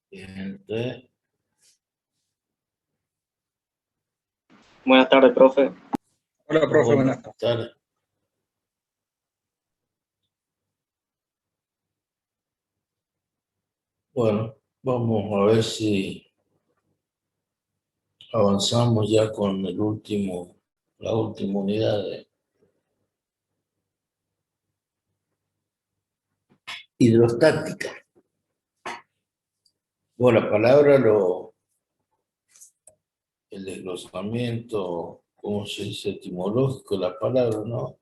Gente. Buenas tardes, profe. Hola, profe, Buenas tardes. Bueno, vamos a ver si avanzamos ya con la última unidad de hidrostática. Bueno, la palabra, el desglosamiento, ¿cómo se dice? Etimológico de la palabra, ¿no?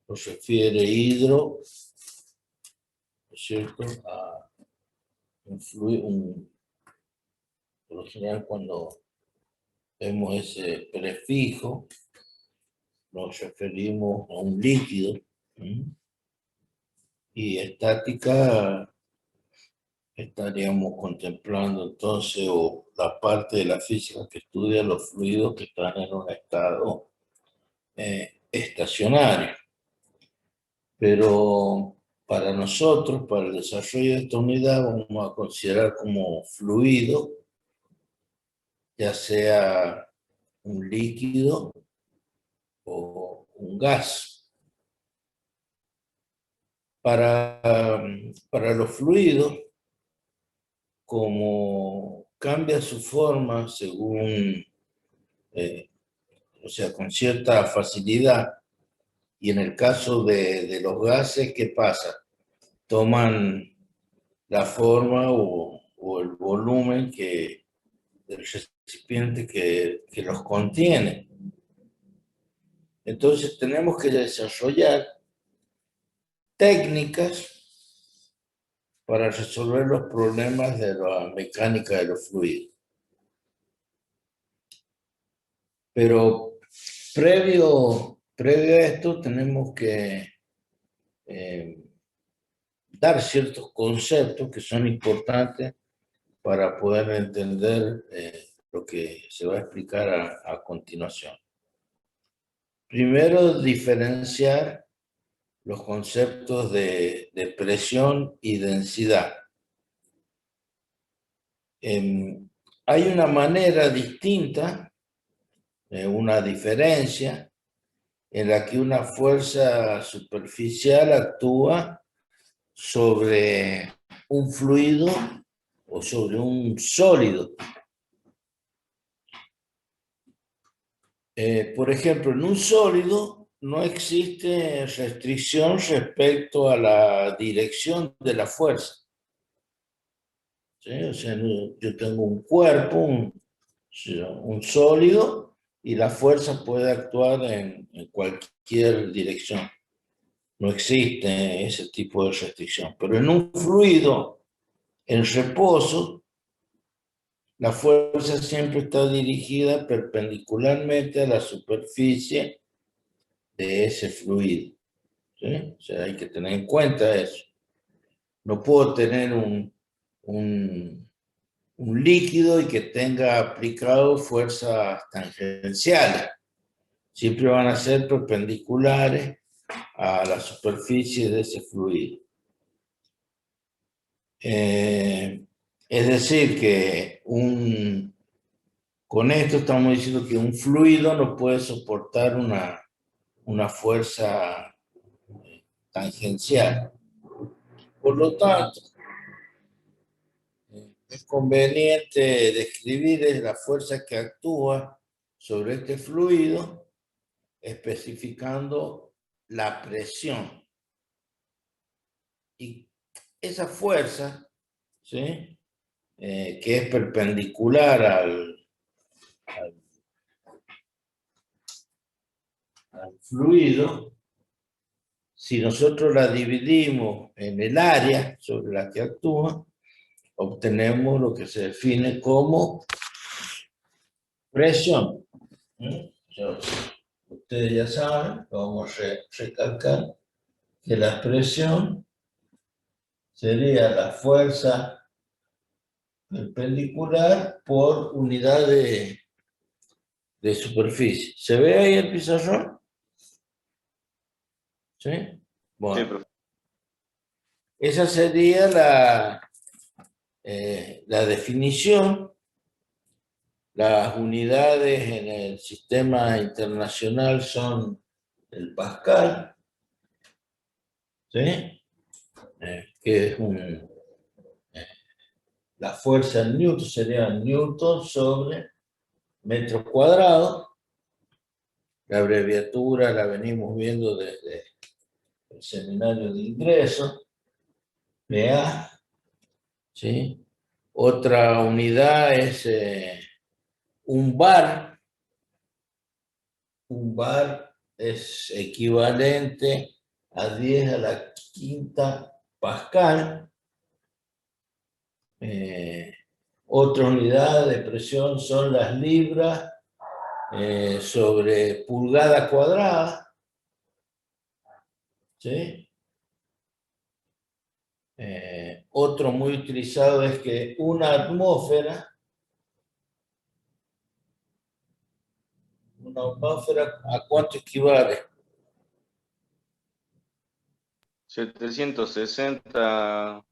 Lo refiere hidro, ¿no es cierto? A un fluido, por lo general cuando vemos ese prefijo, nos referimos a un líquido. Y estática estaríamos contemplando entonces o la parte de la física que estudia los fluidos que están en un estado estacionario. Pero para nosotros, para el desarrollo de esta unidad, vamos a considerar como fluido, ya sea un líquido o un gas. Para los fluidos, como cambia su forma según, o sea, con cierta facilidad, y en el caso de los gases, ¿qué pasa? Toman la forma o el volumen del recipiente que los contiene. Entonces tenemos que desarrollar técnicas para resolver los problemas de la mecánica de los fluidos. Pero previo a esto tenemos que dar ciertos conceptos que son importantes para poder entender lo que se va a explicar a continuación. Primero, diferenciar los conceptos de presión y densidad. Hay una manera distinta, una diferencia, en la que una fuerza superficial actúa sobre un fluido o sobre un sólido. Por ejemplo, en un sólido no existe restricción respecto a la dirección de la fuerza. ¿Sí? O sea, yo tengo un cuerpo, un sólido, y la fuerza puede actuar en cualquier dirección. No existe ese tipo de restricción. Pero en un fluido en reposo, la fuerza siempre está dirigida perpendicularmente a la superficie de ese fluido. ¿Sí? O sea, hay que tener en cuenta eso. No puedo tener un líquido y que tenga aplicado fuerzas tangenciales. Siempre van a ser perpendiculares a la superficie de ese fluido. Es decir, que con esto estamos diciendo que un fluido no puede soportar una fuerza tangencial. Por lo tanto, es conveniente describir la fuerza que actúa sobre este fluido, especificando la presión. Y esa fuerza, ¿sí? Que es perpendicular al fluido, si nosotros la dividimos en el área sobre la que actúa, obtenemos lo que se define como presión. Ustedes ya saben, vamos a recalcar que la presión sería la fuerza perpendicular por unidad de superficie. ¿Se ve ahí el pizarrón? ¿Sí? Bueno. Sí, profe. Esa sería la definición, las unidades en el sistema internacional son el Pascal, ¿sí? Que es la fuerza en Newton, sería Newton sobre metro cuadrado. La abreviatura la venimos viendo desde el seminario de ingreso, PA, ¿sí? Otra unidad es un bar. Un bar es equivalente a 10 a la quinta Pascal. Otra unidad de presión son las libras sobre pulgada cuadrada. ¿Sí? Otro muy utilizado es que una atmósfera, ¿a cuánto equivale? 760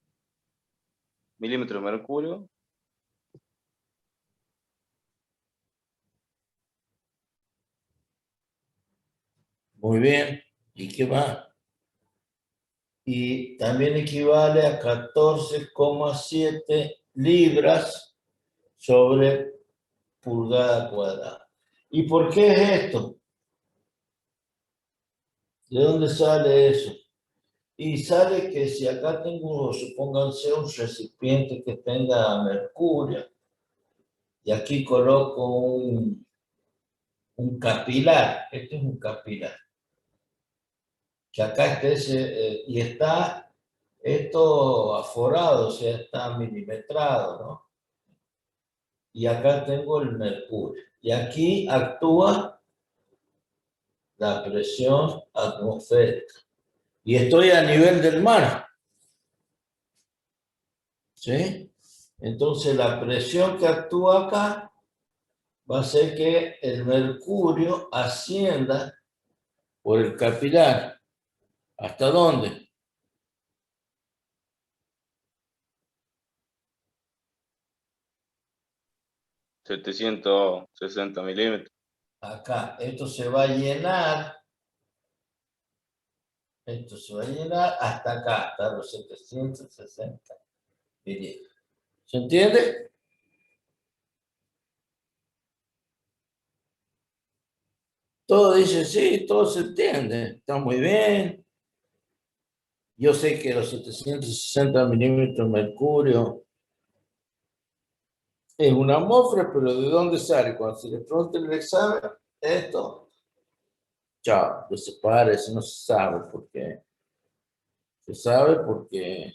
milímetros de mercurio. Muy bien. ¿Y qué más? Y también equivale a 14,7 libras sobre pulgada cuadrada. ¿Y por qué es esto? ¿De dónde sale eso? Y sale que si acá tengo, supónganse, un recipiente que tenga mercurio, y aquí coloco un capilar, este es un capilar, que acá y está esto aforado, o sea, está milimetrado, ¿no? Y acá tengo el mercurio. Y aquí actúa la presión atmosférica. Y estoy a nivel del mar. ¿Sí? Entonces la presión que actúa acá va a hacer que el mercurio ascienda por el capilar. ¿Hasta dónde? $760 milímetros. Acá. Esto se va a llenar. Esto se va a llenar hasta acá, hasta los 760 milímetros. ¿Se entiende? Todo dice sí, todo se entiende. Está muy bien. Yo sé que los 760 milímetros de mercurio es una atmósfera, pero ¿de dónde sale? Cuando se le pregunta el examen, esto, chao, lo separa, eso no se sabe por qué. Se sabe porque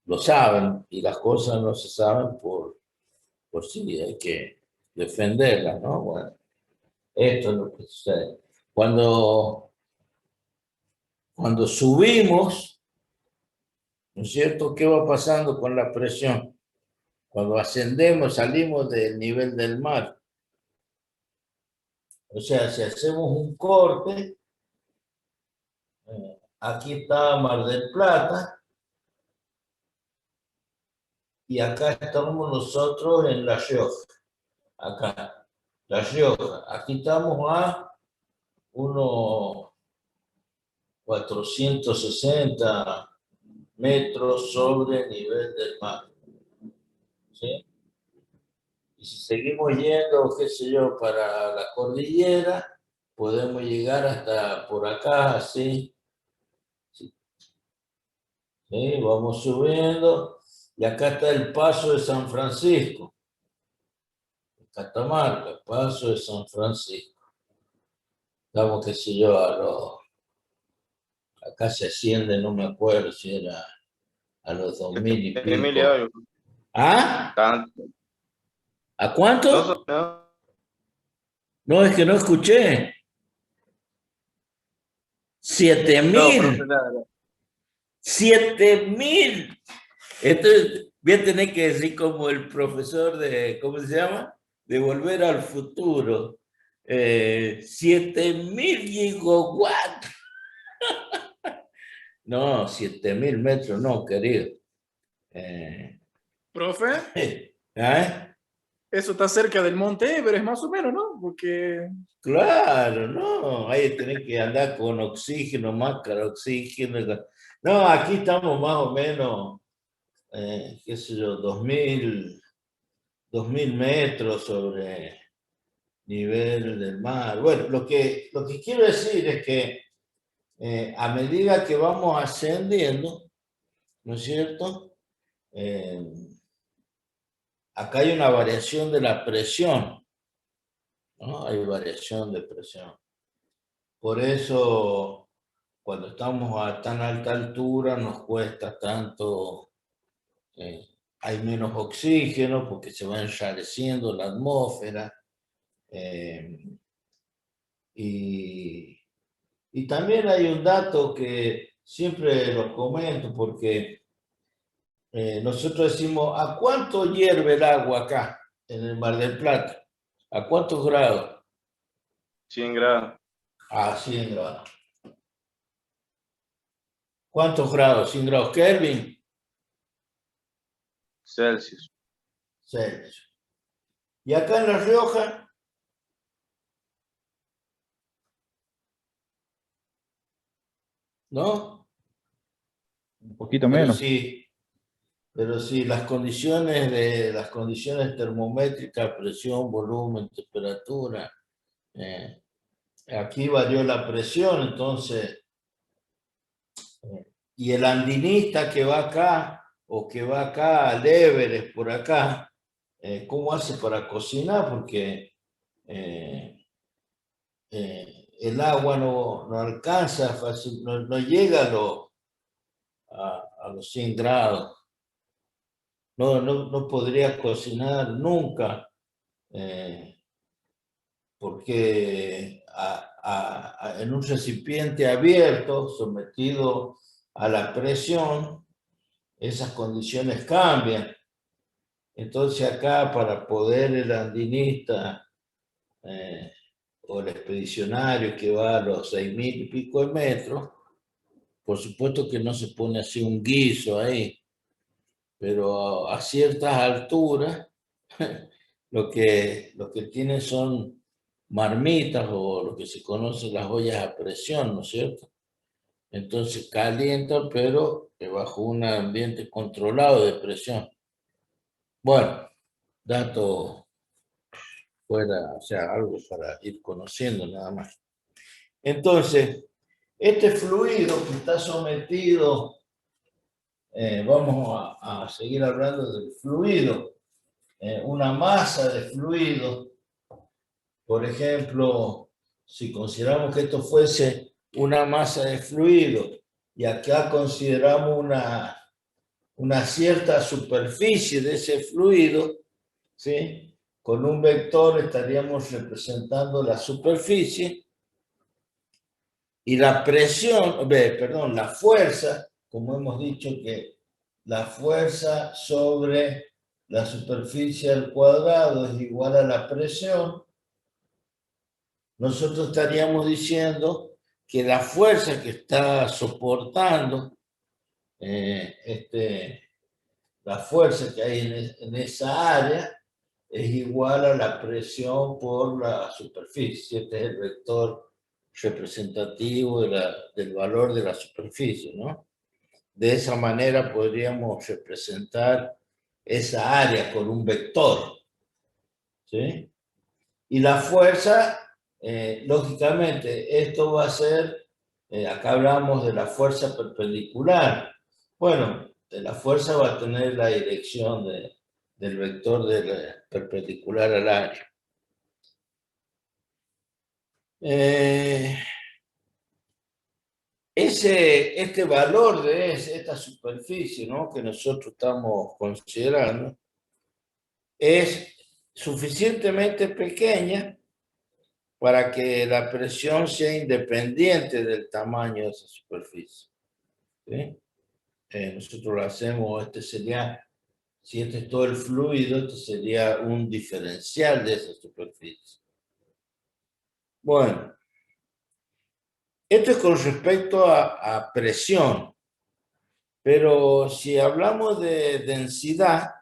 lo saben y las cosas no se saben por si hay que defenderlas, ¿no? Bueno, esto es lo que sucede. Cuando subimos, ¿no es cierto? ¿Qué va pasando con la presión? Cuando ascendemos, salimos del nivel del mar. O sea, si hacemos un corte, aquí está Mar del Plata, y acá estamos nosotros en La Rioja. Acá, La Rioja. Aquí estamos a unos 460 metros sobre el nivel del mar. ¿Sí? Y si seguimos yendo, qué sé yo, para la cordillera, podemos llegar hasta por acá, así. ¿Sí? ¿Sí? Vamos subiendo. Y acá está el Paso de San Francisco. Catamarca, Paso de San Francisco. Estamos, qué sé yo, acá se asciende, no me acuerdo si era a los 2000 y pico. ¿Ah? Tanto. ¿A cuánto? No. No, es que no escuché. 7.000. 7.000. Entonces, voy a tener que decir como el profesor de, ¿cómo se llama? De Volver al Futuro. 7.000 gigawatts. No, 7.000 metros, no, querido. Profe, ¿eh? eso está cerca del Monte Everest, más o menos, ¿no? Porque Claro, no, ahí tenés que andar con oxígeno, máscara, oxígeno. No, aquí estamos más o menos, qué sé yo, 2000 metros sobre nivel del mar. Bueno, lo que quiero decir es que a medida que vamos ascendiendo, ¿no es cierto? Acá hay una variación de la presión, ¿no? Hay variación de presión. Por eso, cuando estamos a tan alta altura, nos cuesta tanto, hay menos oxígeno porque se va enrareciendo la atmósfera. Y también hay un dato que siempre lo comento porque nosotros decimos, ¿a cuánto hierve el agua acá en el Mar del Plata? ¿A cuántos grados? 100 grados. A 100 grados. ¿Cuántos grados? 100 grados Kelvin. Celsius. Celsius. ¿Y acá en La Rioja? ¿No? Un poquito menos. Pero sí, las condiciones termométricas, presión, volumen, temperatura, aquí varió la presión, entonces, y el andinista que va acá, o que va acá al Everest, por acá, ¿cómo hace para cocinar? Porque el agua no alcanza fácil, no llega a los 100 grados. No podría cocinar nunca, porque en un recipiente abierto, sometido a la presión, esas condiciones cambian. Entonces acá, para poder el andinista o el expedicionario que va a los 6.000 y pico de metros, por supuesto que no se pone así un guiso ahí, pero a ciertas alturas lo que tienen son marmitas o lo que se conoce las ollas a presión, ¿no es cierto? Entonces calientan, pero bajo un ambiente controlado de presión. Bueno, dato fuera, o sea, algo para ir conociendo nada más. Entonces, este fluido que está sometido, vamos a seguir hablando del fluido, una masa de fluido, por ejemplo, si consideramos que esto fuese una masa de fluido y acá consideramos una cierta superficie de ese fluido, ¿sí? Con un vector estaríamos representando la superficie y la presión, perdón, la fuerza, como hemos dicho que la fuerza sobre la superficie al cuadrado es igual a la presión, nosotros estaríamos diciendo que la fuerza que está soportando, la fuerza que hay en esa área, es igual a la presión por la superficie. Este es el vector representativo del valor de la superficie, ¿no? De esa manera podríamos representar esa área con un vector, ¿sí? Y la fuerza, lógicamente, esto va a ser, acá hablamos de la fuerza perpendicular. Bueno, la fuerza va a tener la dirección del vector perpendicular al área. Este valor de esta superficie, ¿no?, que nosotros estamos considerando es suficientemente pequeña para que la presión sea independiente del tamaño de esa superficie, ¿sí? Nosotros lo hacemos, si este es todo el fluido, este sería un diferencial de esa superficie. Bueno, esto es con respecto a presión. Pero si hablamos de densidad,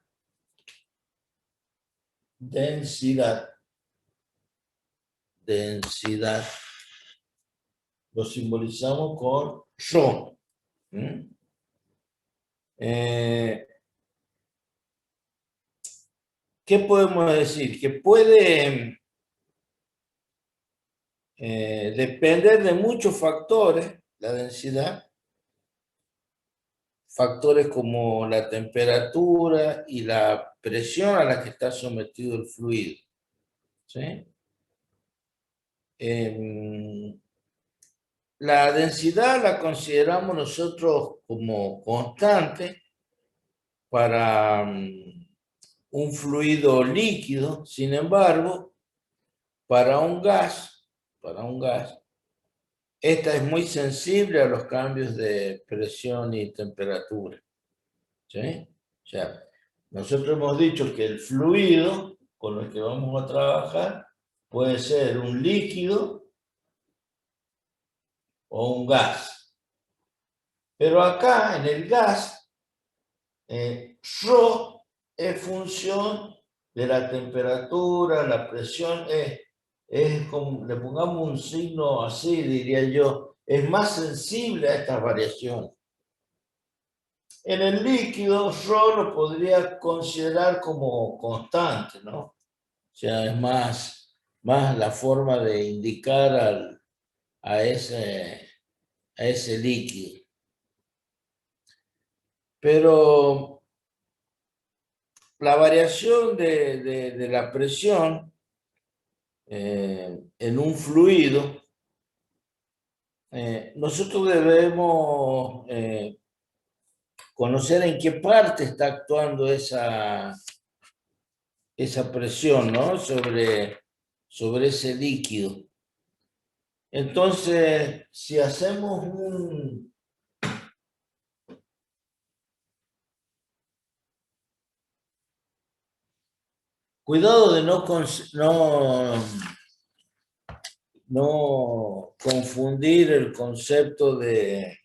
lo simbolizamos con rho. ¿Qué podemos decir? Que puede depender de muchos factores, la densidad, factores como la temperatura y la presión a la que está sometido el fluido. ¿Sí? La densidad la consideramos nosotros como constante para un fluido líquido. Sin embargo, para un gas, esta es muy sensible a los cambios de presión y temperatura. ¿Sí? O sea, nosotros hemos dicho que el fluido con el que vamos a trabajar puede ser un líquido o un gas. Pero acá en el gas, ρ es función de la temperatura, la presión, es como, le pongamos un signo así, diría yo, es más sensible a estas variaciones. En el líquido, ρ lo podría considerar como constante, ¿no? O sea, es más la forma de indicar a ese líquido. Pero la variación de la presión en un fluido, nosotros debemos conocer en qué parte está actuando esa presión, ¿no? sobre ese líquido. Entonces, si hacemos cuidado de no confundir el concepto de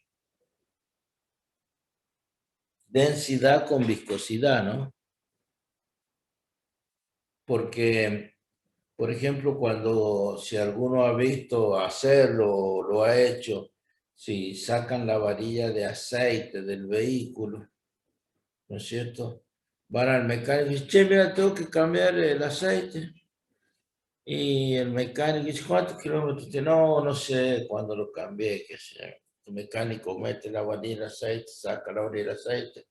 densidad con viscosidad, ¿no? Porque, por ejemplo, si alguno ha visto hacerlo o lo ha hecho, si sacan la varilla de aceite del vehículo, ¿no es cierto? Van al mecánico y dicen, che, mira, tengo que cambiar el aceite. Y el mecánico dice, ¿cuántos kilómetros tiene? No sé cuándo lo cambié, que sea. El mecánico mete la varilla de aceite, saca la varilla de aceite,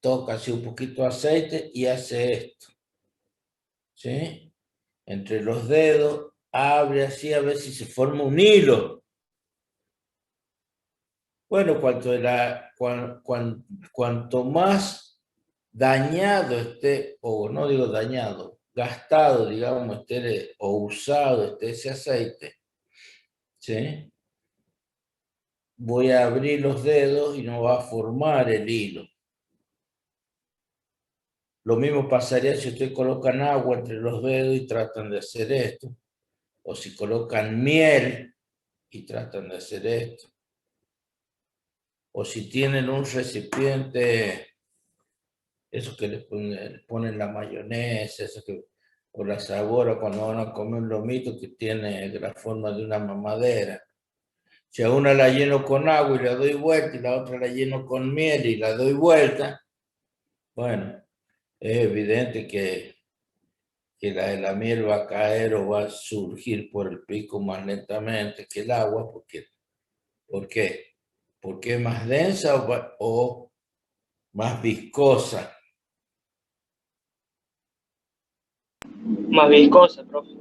toca así un poquito de aceite y hace esto. ¿Sí? Entre los dedos, abre así a ver si se forma un hilo. Bueno, cuanto más dañado esté, o no digo dañado, gastado, digamos, esté, o usado esté ese aceite, ¿sí? Voy a abrir los dedos y no va a formar el hilo. Lo mismo pasaría si ustedes colocan agua entre los dedos y tratan de hacer esto. O si colocan miel y tratan de hacer esto. O si tienen un recipiente, eso que le ponen la mayonesa, eso que, o la sabora cuando van a comer un lomito que tiene la forma de una mamadera. Si a una la lleno con agua y la doy vuelta y la otra la lleno con miel y la doy vuelta, bueno, es evidente que la miel va a caer o va a surgir por el pico más lentamente que el agua. ¿Por qué? Porque es más densa o más viscosa. Más viscosa, profe.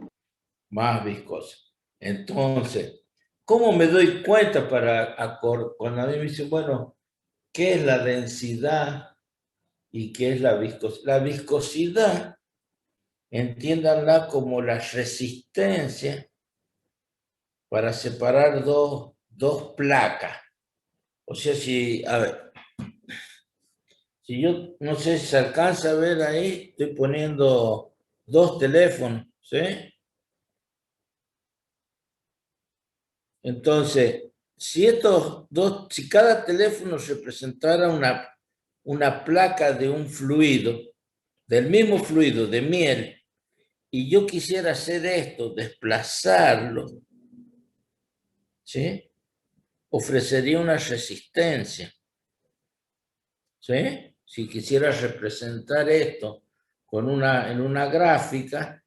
Más viscosa. Entonces, ¿cómo me doy cuenta cuando a mí me dicen, bueno, qué es la densidad y qué es la viscosidad? La viscosidad, entiéndanla como la resistencia para separar dos placas. O sea, a ver, si yo no sé si se alcanza a ver ahí, estoy poniendo dos teléfonos, ¿sí? Entonces, si cada teléfono representara una placa de un fluido, del mismo fluido de miel, y yo quisiera hacer esto, desplazarlo, ¿sí? Ofrecería una resistencia, ¿sí? Si quisiera representar esto en una gráfica,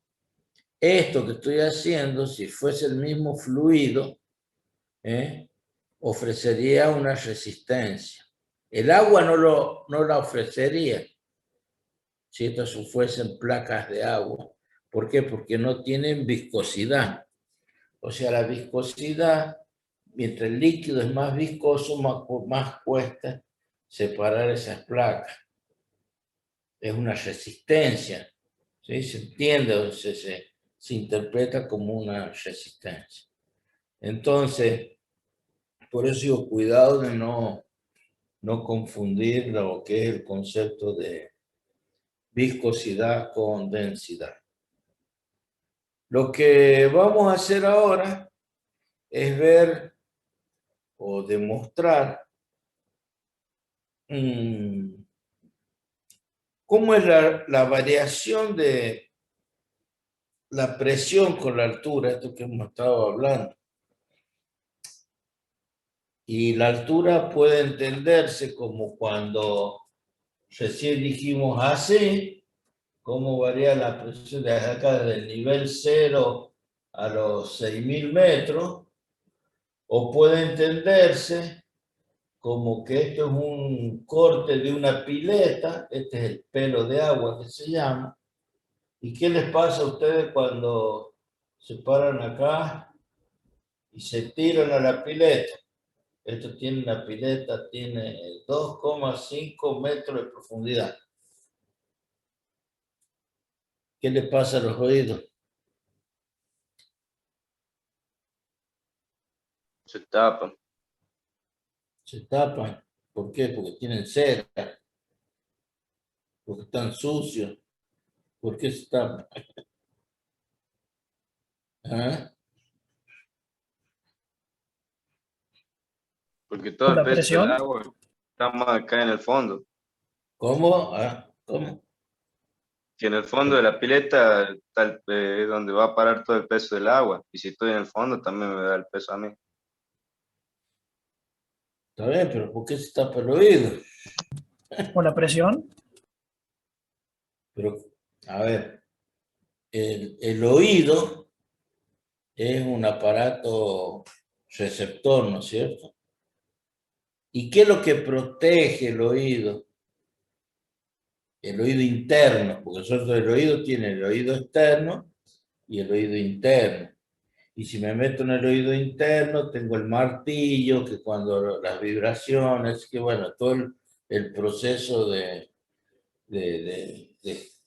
esto que estoy haciendo, si fuese el mismo fluido, ofrecería una resistencia. El agua no la ofrecería si estas fuesen placas de agua. ¿Por qué? Porque no tienen viscosidad. O sea, la viscosidad, mientras el líquido es más viscoso, más cuesta separar esas placas. Es una resistencia, ¿sí? Se entiende, o sea, se interpreta como una resistencia. Entonces, por eso digo, cuidado de no confundir lo que es el concepto de viscosidad con densidad. Lo que vamos a hacer ahora es ver o demostrar cómo es la variación de la presión con la altura, esto que hemos estado hablando. Y la altura puede entenderse como cuando recién dijimos así, cómo varía la presión de acá del nivel 0 a los 6.000 metros, o puede entenderse como que esto es un corte de una pileta, este es el pelo de agua que se llama. ¿Y qué les pasa a ustedes cuando se paran acá y se tiran a la pileta? Esto tiene una pileta, tiene 2,5 metros de profundidad. ¿Qué le pasa a los oídos? Se tapa. Se tapan. ¿Por qué? Porque tienen cera. Porque están sucios. ¿Por qué se tapan? ¿Ah? Porque todo ¿Por el la peso del presión? agua está más acá en el fondo. ¿Cómo? ¿Ah? ¿Cómo? Que en el fondo de la pileta está es donde va a parar todo el peso del agua. Y si estoy en el fondo, también me da el peso a mí. Está bien, pero ¿por qué se tapa el oído? ¿Por la presión? Pero, a ver, el oído es un aparato receptor, ¿no es cierto? ¿Y qué es lo que protege el oído? El oído interno, porque nosotros el oído tiene el oído externo y el oído interno. Y si me meto en el oído interno, tengo el martillo, que cuando las vibraciones, que bueno, todo el proceso de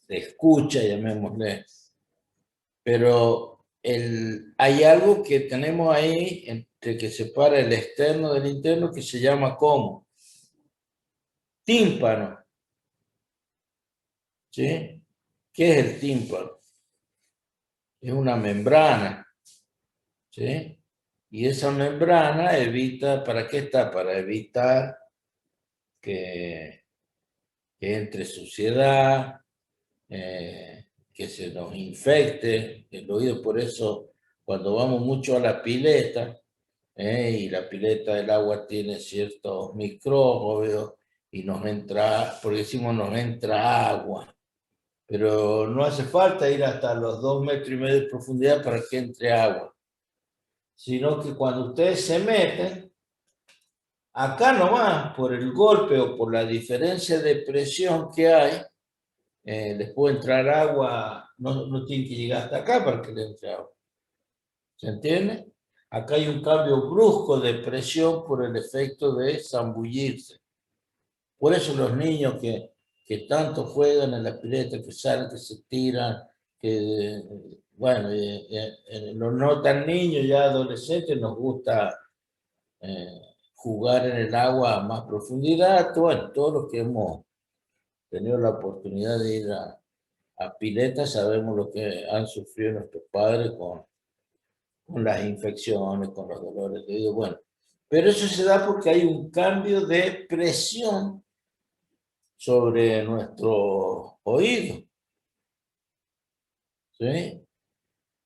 escucha, llamémosle. Pero hay algo que tenemos ahí entre que separa el externo del interno que se llama ¿cómo? Tímpano. ¿Sí? ¿Qué es el tímpano? Es una membrana. ¿Sí? Y esa membrana evita, ¿para qué está? Para evitar que entre suciedad, que se nos infecte el oído. Por eso, cuando vamos mucho a la pileta, y la pileta del agua tiene ciertos microbios, y nos entra, porque decimos nos entra agua, pero no hace falta ir hasta los 2,5 metros de profundidad para que entre agua, sino que cuando ustedes se meten, acá nomás, por el golpe o por la diferencia de presión que hay, les puede entrar agua, no tiene que llegar hasta acá para que le entre agua. ¿Se entiende? Acá hay un cambio brusco de presión por el efecto de zambullirse. Por eso los niños que tanto juegan en la pileta, que salen, que se tiran, que, bueno, los no tan niños, ya adolescentes, nos gusta jugar en el agua a más profundidad. Bueno, todos los que hemos tenido la oportunidad de ir a piletas sabemos lo que han sufrido nuestros padres con las infecciones, con los dolores de oído. Bueno, Pero eso se da porque hay un cambio de presión sobre nuestro oído, ¿sí?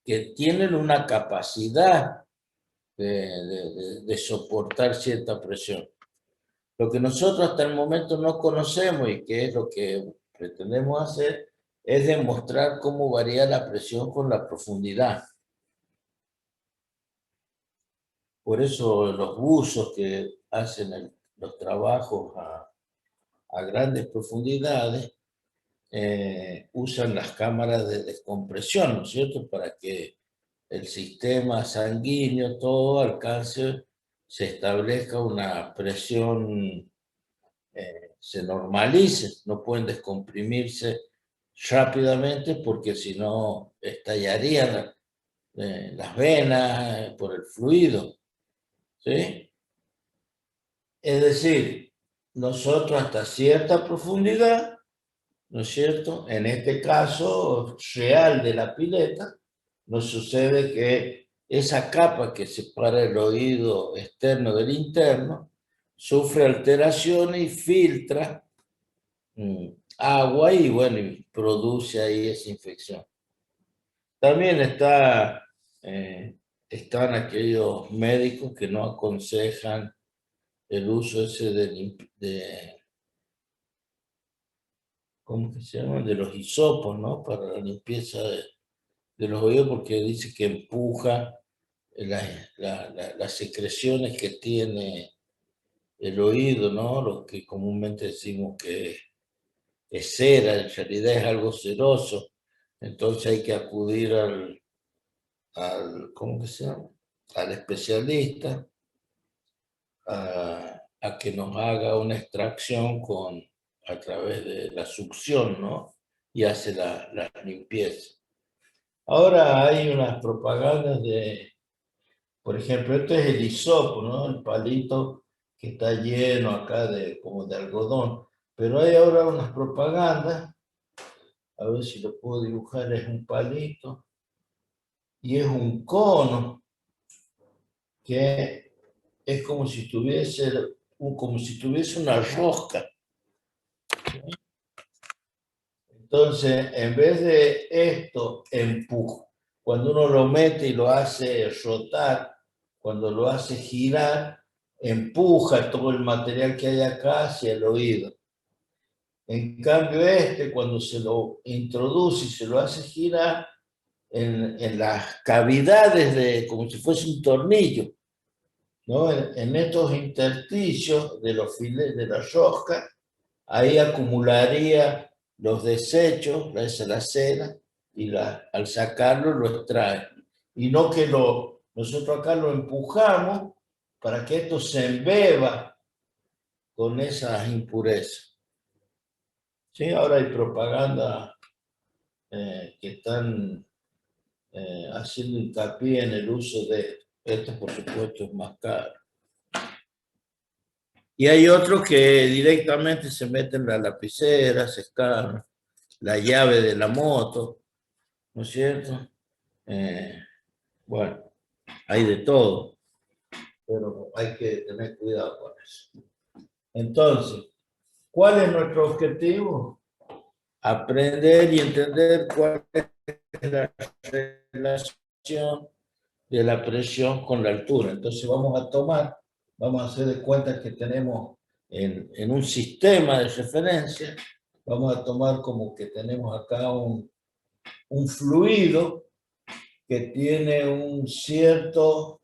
Que tienen una capacidad de soportar cierta presión. Lo que nosotros hasta el momento no conocemos y que es lo que pretendemos hacer es demostrar cómo varía la presión con la profundidad. Por eso los buzos que hacen los trabajos a grandes profundidades usan las cámaras de descompresión, ¿no es cierto? Para que el sistema sanguíneo, todo alcance, se establezca una presión, se normalice, no pueden descomprimirse rápidamente porque si no estallarían las venas por el fluido, ¿sí? Es decir, nosotros hasta cierta profundidad, ¿no es cierto? En este caso real de la pileta, nos sucede que esa capa que separa el oído externo del interno sufre alteraciones y filtra agua y, bueno, y produce ahí esa infección. También están aquellos médicos que no aconsejan el uso ese ¿cómo que se llama? De los hisopos, ¿no? Para la limpieza de los oídos, porque dice que empuja las secreciones que tiene el oído, ¿no? Lo que comúnmente decimos que es cera, en realidad es algo ceroso. Entonces hay que acudir ¿cómo que se llama? Al especialista a que nos haga una extracción a través de la succión, ¿no? Y hace la limpieza. Ahora hay unas propagandas por ejemplo, este es el hisopo, ¿no? El palito que está lleno acá como de algodón. Pero hay ahora unas propagandas, a ver si lo puedo dibujar, es un palito y es un cono que es como si tuviese una rosca. Entonces, en vez de esto, empuja. Cuando uno lo mete y lo hace rotar, cuando lo hace girar, empuja todo el material que hay acá hacia el oído. En cambio, cuando se lo introduce y se lo hace girar, en las cavidades como si fuese un tornillo, ¿no? En estos intersticios de los filetes de la rosca, ahí acumularía los desechos, la cera, y al sacarlo lo extrae. Y no que nosotros acá lo empujamos para que esto se embeba con esas impurezas. ¿Sí? Ahora hay propaganda que están haciendo hincapié en el uso de esto, por supuesto, es más caro. Y hay otros que directamente se meten la lapicera, se escalan la llave de la moto, ¿no es cierto? Bueno, hay de todo, pero hay que tener cuidado con eso. Entonces, ¿cuál es nuestro objetivo? Aprender y entender cuál es la relación de la presión con la altura. Entonces vamos a hacer de cuenta que tenemos en un sistema de referencia, vamos a tomar como que tenemos acá un fluido que tiene un cierto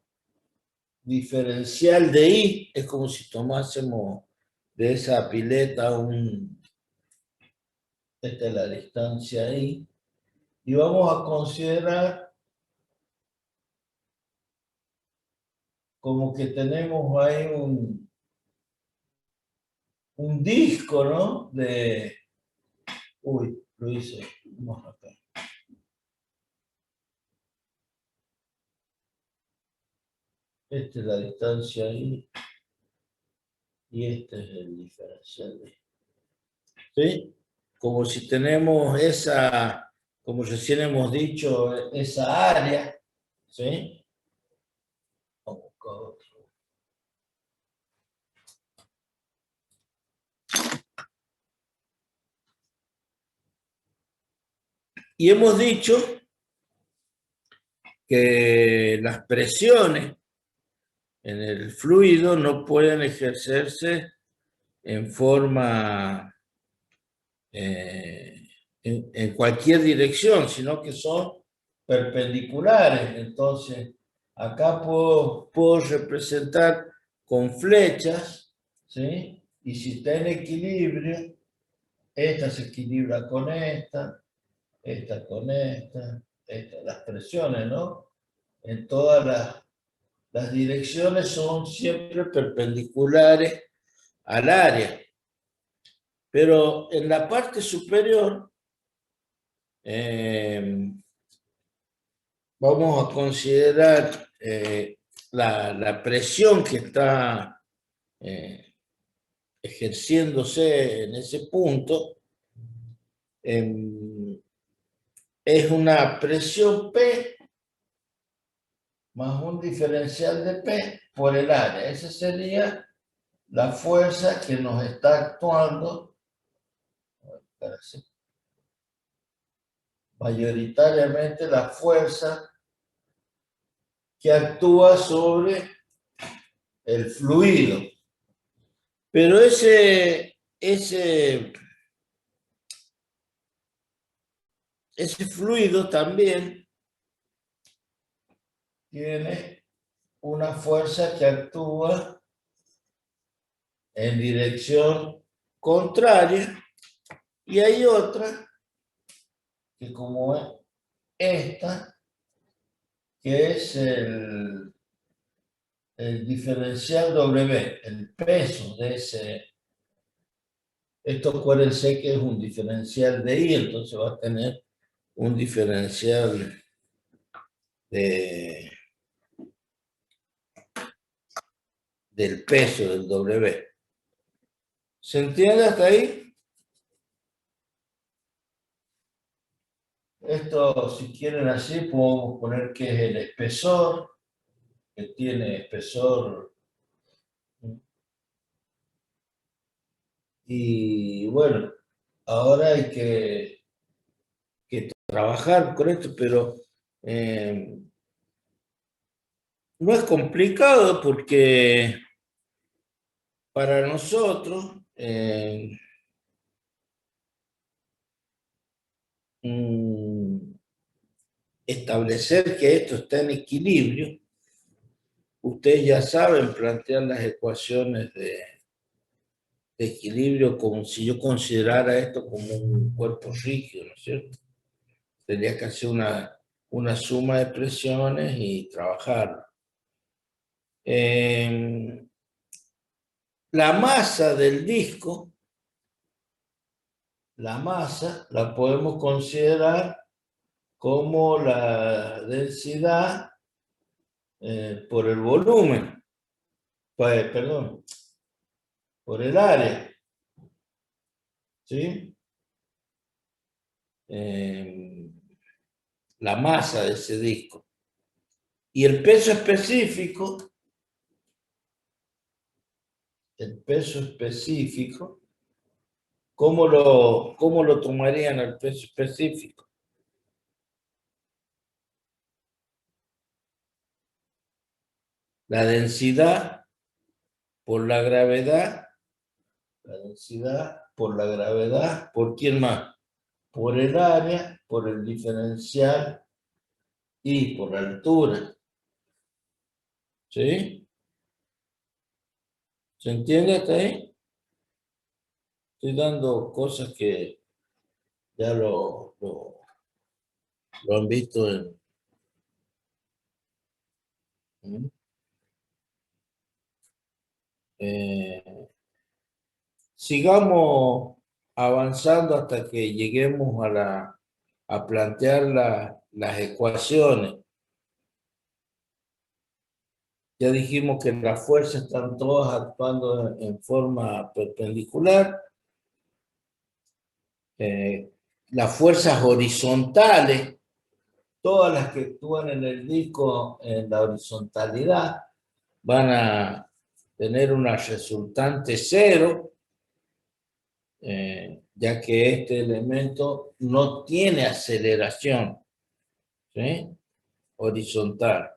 diferencial de I, es como si tomásemos de esa pileta esta es la distancia I, y vamos a considerar como que tenemos ahí un disco, ¿no? Uy, lo hice, vamos acá. Esta es la distancia ahí. Y este es el diferencial de. ¿Sí? Como si tenemos como recién hemos dicho, esa área, ¿sí? Vamos a buscar otro. Y hemos dicho que las presiones en el fluido no pueden ejercerse en forma, en cualquier dirección, sino que son perpendiculares. Entonces, acá puedo representar con flechas, ¿sí? Y si está en equilibrio, esta se equilibra con esta con esta, las presiones, ¿no? En todas las direcciones son siempre perpendiculares al área. Pero en la parte superior, vamos a considerar la presión que está ejerciéndose en ese punto. Es una presión P más un diferencial de P por el área. Esa sería la fuerza que nos está actuando, mayoritariamente la fuerza que actúa sobre el fluido. Pero ese fluido también tiene una fuerza que actúa en dirección contraria y hay otra que como es esta, que es el diferencial W, el peso de ese. Esto acuérdense que es un diferencial de I, entonces va a tener un diferencial del peso del W. ¿Se entiende hasta ahí? Esto, si quieren así, podemos poner que es el espesor, que tiene espesor. Y bueno, ahora hay que trabajar con esto, pero no es complicado porque para nosotros establecer que esto está en equilibrio, ustedes ya saben plantear las ecuaciones de equilibrio como si yo considerara esto como un cuerpo rígido, ¿no es cierto? Tendría que hacer una suma de presiones y trabajar. La masa del disco, la masa la podemos considerar como la densidad por el volumen, perdón, por el área, ¿sí? La masa de ese disco. Y el peso específico, ¿cómo lo tomarían el peso específico? La densidad por la gravedad, ¿por quién más? Por el área, por el diferencial y por la altura. ¿Sí? ¿Se entiende hasta ahí? Estoy dando cosas que ya lo han visto sigamos avanzando hasta que lleguemos a plantear las ecuaciones. Ya dijimos que las fuerzas están todas actuando en forma perpendicular. Las fuerzas horizontales, todas las que actúan en el disco en la horizontalidad, van a tener una resultante cero ya que este elemento no tiene aceleración, ¿sí?, horizontal.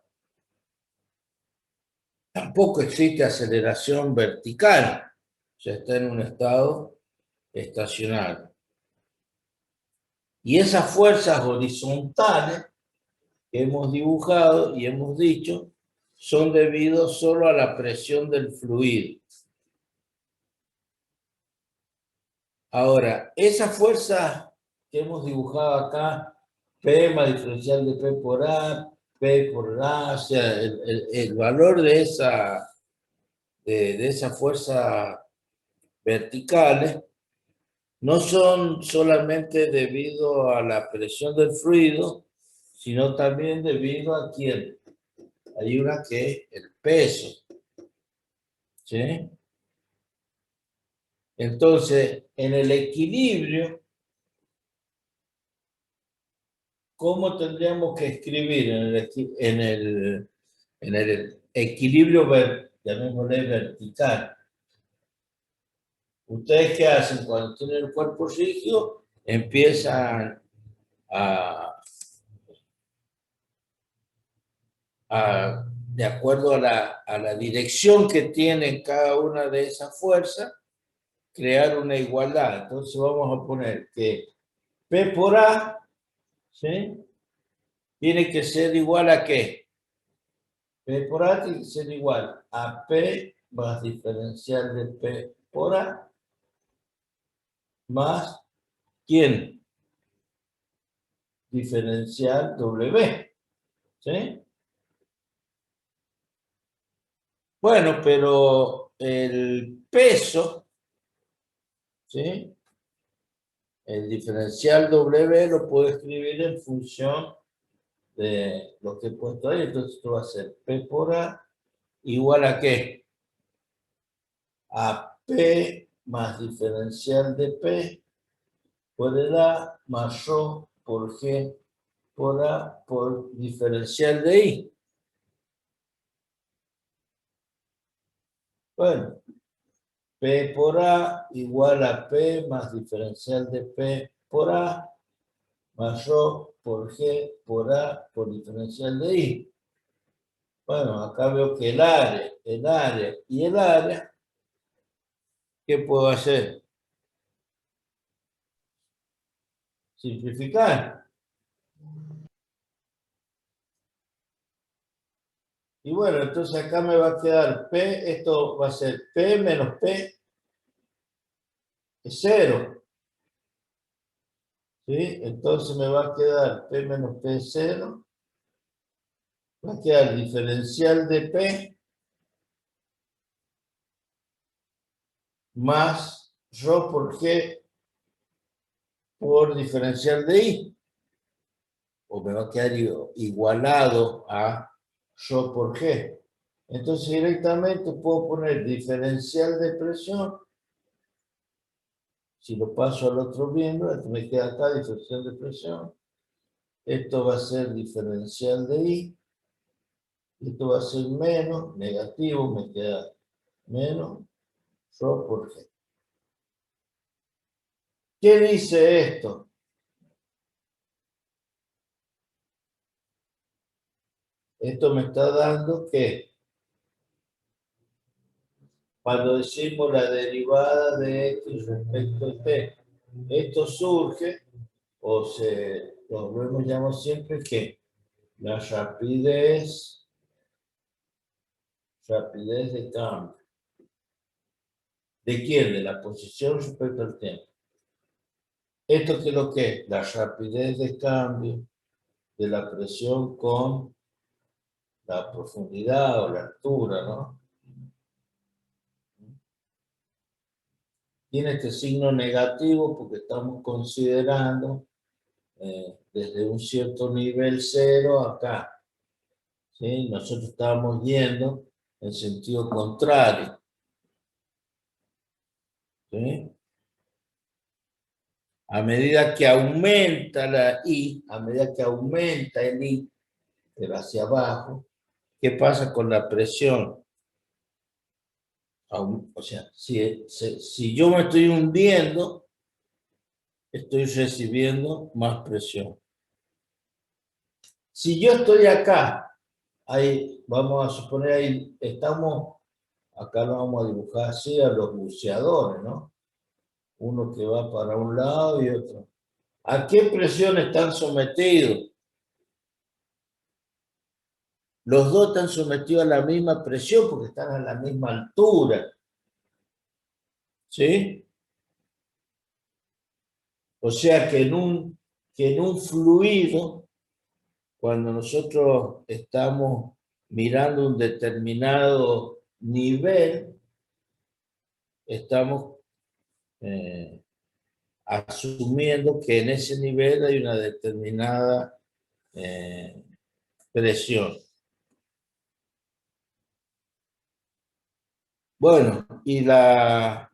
Tampoco existe aceleración vertical, ya está en un estado estacionario. Y esas fuerzas horizontales que hemos dibujado y hemos dicho son debidos solo a la presión del fluido. Ahora, esa fuerza que hemos dibujado acá, P más diferencial de P por A, P por A, o sea, el valor de esa fuerza verticales no son solamente debido a la presión del fluido, sino también debido a quién. Hay una que es el peso, ¿sí? Entonces, en el equilibrio, ¿cómo tendríamos que escribir en el equilibrio, llamémosle vertical? ¿Ustedes qué hacen cuando tienen el cuerpo rígido? Empiezan de acuerdo a la dirección que tienen cada una de esas fuerzas, crear una igualdad. Entonces vamos a poner que P por A, ¿sí?, tiene que ser igual a ¿qué? P por A tiene que ser igual a P más diferencial de P por A más ¿quién? Diferencial W, ¿sí? Bueno, pero el peso, ¿sí?, el diferencial W lo puedo escribir en función de lo que he puesto ahí. Entonces esto va a ser P por A igual a ¿qué? A P más diferencial de P por el A más ρ por G por A por diferencial de I. Bueno, P por A igual a P más diferencial de P por A más ρ por G por A por diferencial de I. Bueno, acá veo que el área y el área, ¿qué puedo hacer? Simplificar. Y bueno, entonces acá me va a quedar P, esto va a ser P menos P es 0. ¿Sí? Entonces me va a quedar P menos P es 0. Va a quedar diferencial de P más ρ por G por diferencial de I. O me va a quedar igualado a ρ por G. Entonces directamente puedo poner diferencial de presión. Si lo paso al otro miembro, esto me queda acá, diferencial de presión. Esto va a ser diferencial de I. Esto va a ser menos, negativo, me queda menos ρ por G. ¿Qué dice esto? Esto me está dando que cuando decimos la derivada de X respecto a T, esto surge, o lo llamamos siempre que la rapidez de cambio. ¿De quién? De la posición respecto al tiempo. ¿Esto qué es lo que es? La rapidez de cambio de la presión con la profundidad o la altura, ¿no? Tiene este signo negativo porque estamos considerando desde un cierto nivel cero acá. ¿Sí? Nosotros estábamos yendo en sentido contrario. ¿Sí? A medida que aumenta la I, a medida que aumenta el I, pero hacia abajo, ¿qué pasa con la presión? O sea, si yo me estoy hundiendo, estoy recibiendo más presión. Si yo estoy acá, ahí, vamos a suponer, ahí estamos, acá lo vamos a dibujar así a los buceadores, ¿no? Uno que va para un lado y otro. ¿A qué presión están sometidos? Los dos están sometidos a la misma presión porque están a la misma altura. ¿Sí? O sea que en un fluido, cuando nosotros estamos mirando un determinado nivel, estamos asumiendo que en ese nivel hay una determinada presión. Bueno, y la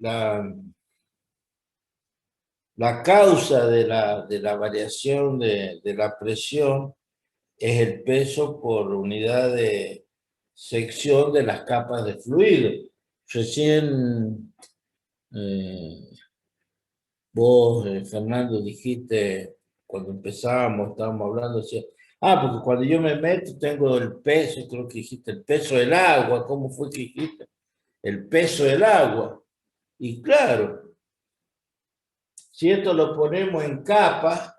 causa de la variación de la presión es el peso por unidad de sección de las capas de fluido. Recién vos, Fernando, dijiste, cuando empezábamos, estábamos hablando, decía, porque cuando yo me meto tengo el peso, creo que dijiste, el peso del agua. ¿Cómo fue que dijiste? El peso del agua. Y claro, si esto lo ponemos en capas,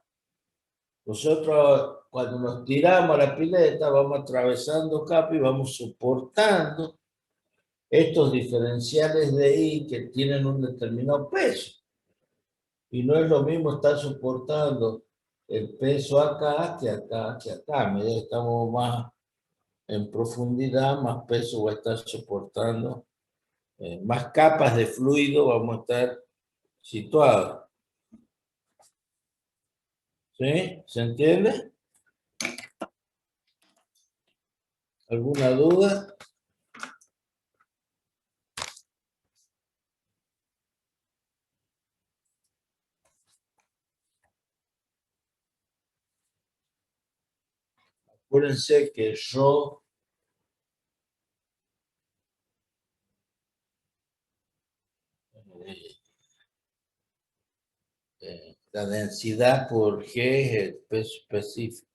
nosotros cuando nos tiramos a la pileta vamos atravesando capas y vamos soportando estos diferenciales de I que tienen un determinado peso. Y no es lo mismo estar soportando el peso acá que acá que acá. A medida que estamos más en profundidad, más peso va a estar soportando, más capas de fluido vamos a estar situados. ¿Sí? ¿Se entiende? ¿Alguna duda? Acuérdense que yo la densidad por G es el peso específico.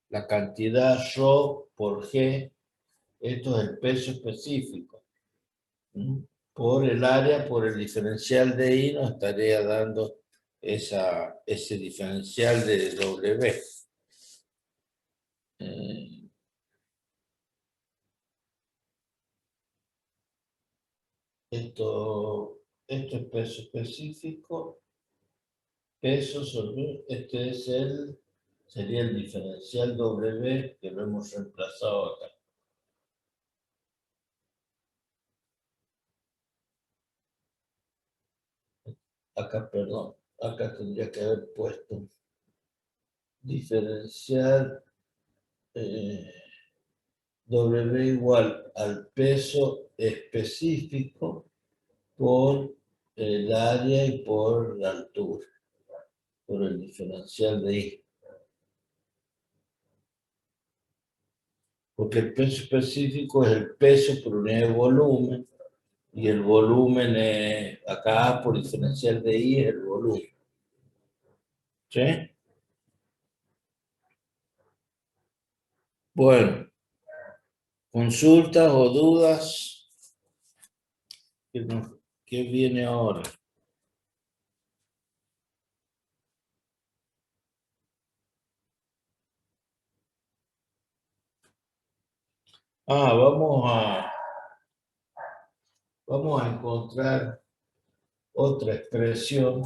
La cantidad ρ por G, esto es el peso específico. Por el área, por el diferencial de I, nos estaría dando ese diferencial de W. Esto es peso específico. Peso sobre, sería el diferencial W que lo hemos reemplazado acá. Acá, perdón, acá tendría que haber puesto diferencial W igual al peso específico por el área y por la altura, por el diferencial de I. Porque el peso específico es el peso por unidad de volumen, y el volumen es, acá por diferencial de I es el volumen. ¿Sí? Bueno, consultas o dudas. ¿Qué viene ahora? Vamos a encontrar otra expresión.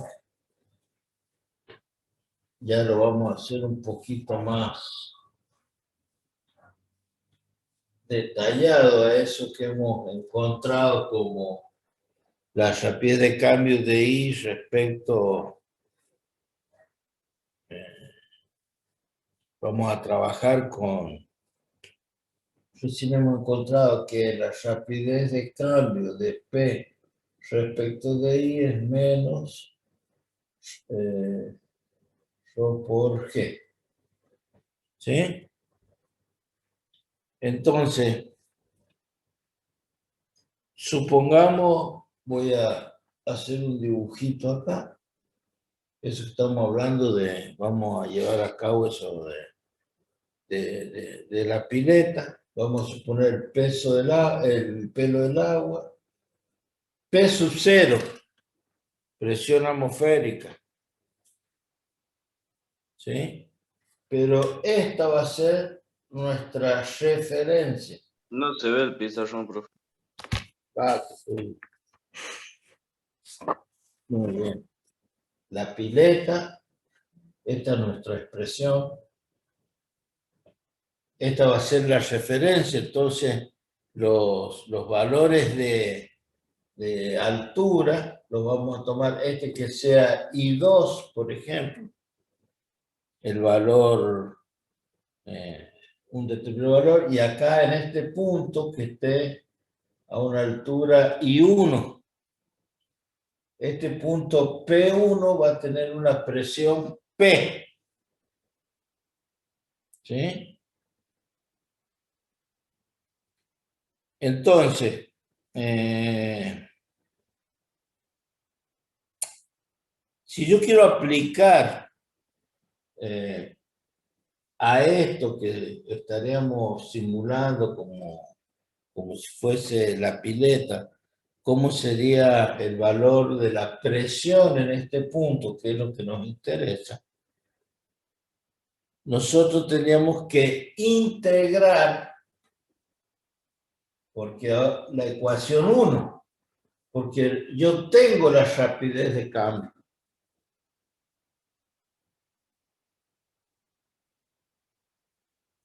Ya lo vamos a hacer un poquito más detallado a eso que hemos encontrado como la rapidez de cambio de I respecto. Vamos a trabajar con. Recién hemos encontrado que la rapidez de cambio de P respecto de I es menos ρ por G. ¿Sí? Entonces, supongamos, voy a hacer un dibujito acá. Eso que estamos hablando de, vamos a llevar a cabo eso de la pileta. Vamos a suponer el peso el pelo del agua. P sub 0, presión atmosférica. ¿Sí? Pero esta va a ser nuestra referencia. No se ve el pizarrón, profe. Sí. Muy bien. La pileta, esta es nuestra expresión. Esta va a ser la referencia, entonces los valores de altura los vamos a tomar que sea I2, por ejemplo, el valor, un determinado valor, y acá en este punto que esté a una altura I1. Este punto P1 va a tener una presión P. ¿Sí? Entonces, si yo quiero aplicar a esto que estaríamos simulando como si fuese la pileta, ¿cómo sería el valor de la presión en este punto, que es lo que nos interesa? Nosotros teníamos que integrar, porque la ecuación 1, porque yo tengo la rapidez de cambio.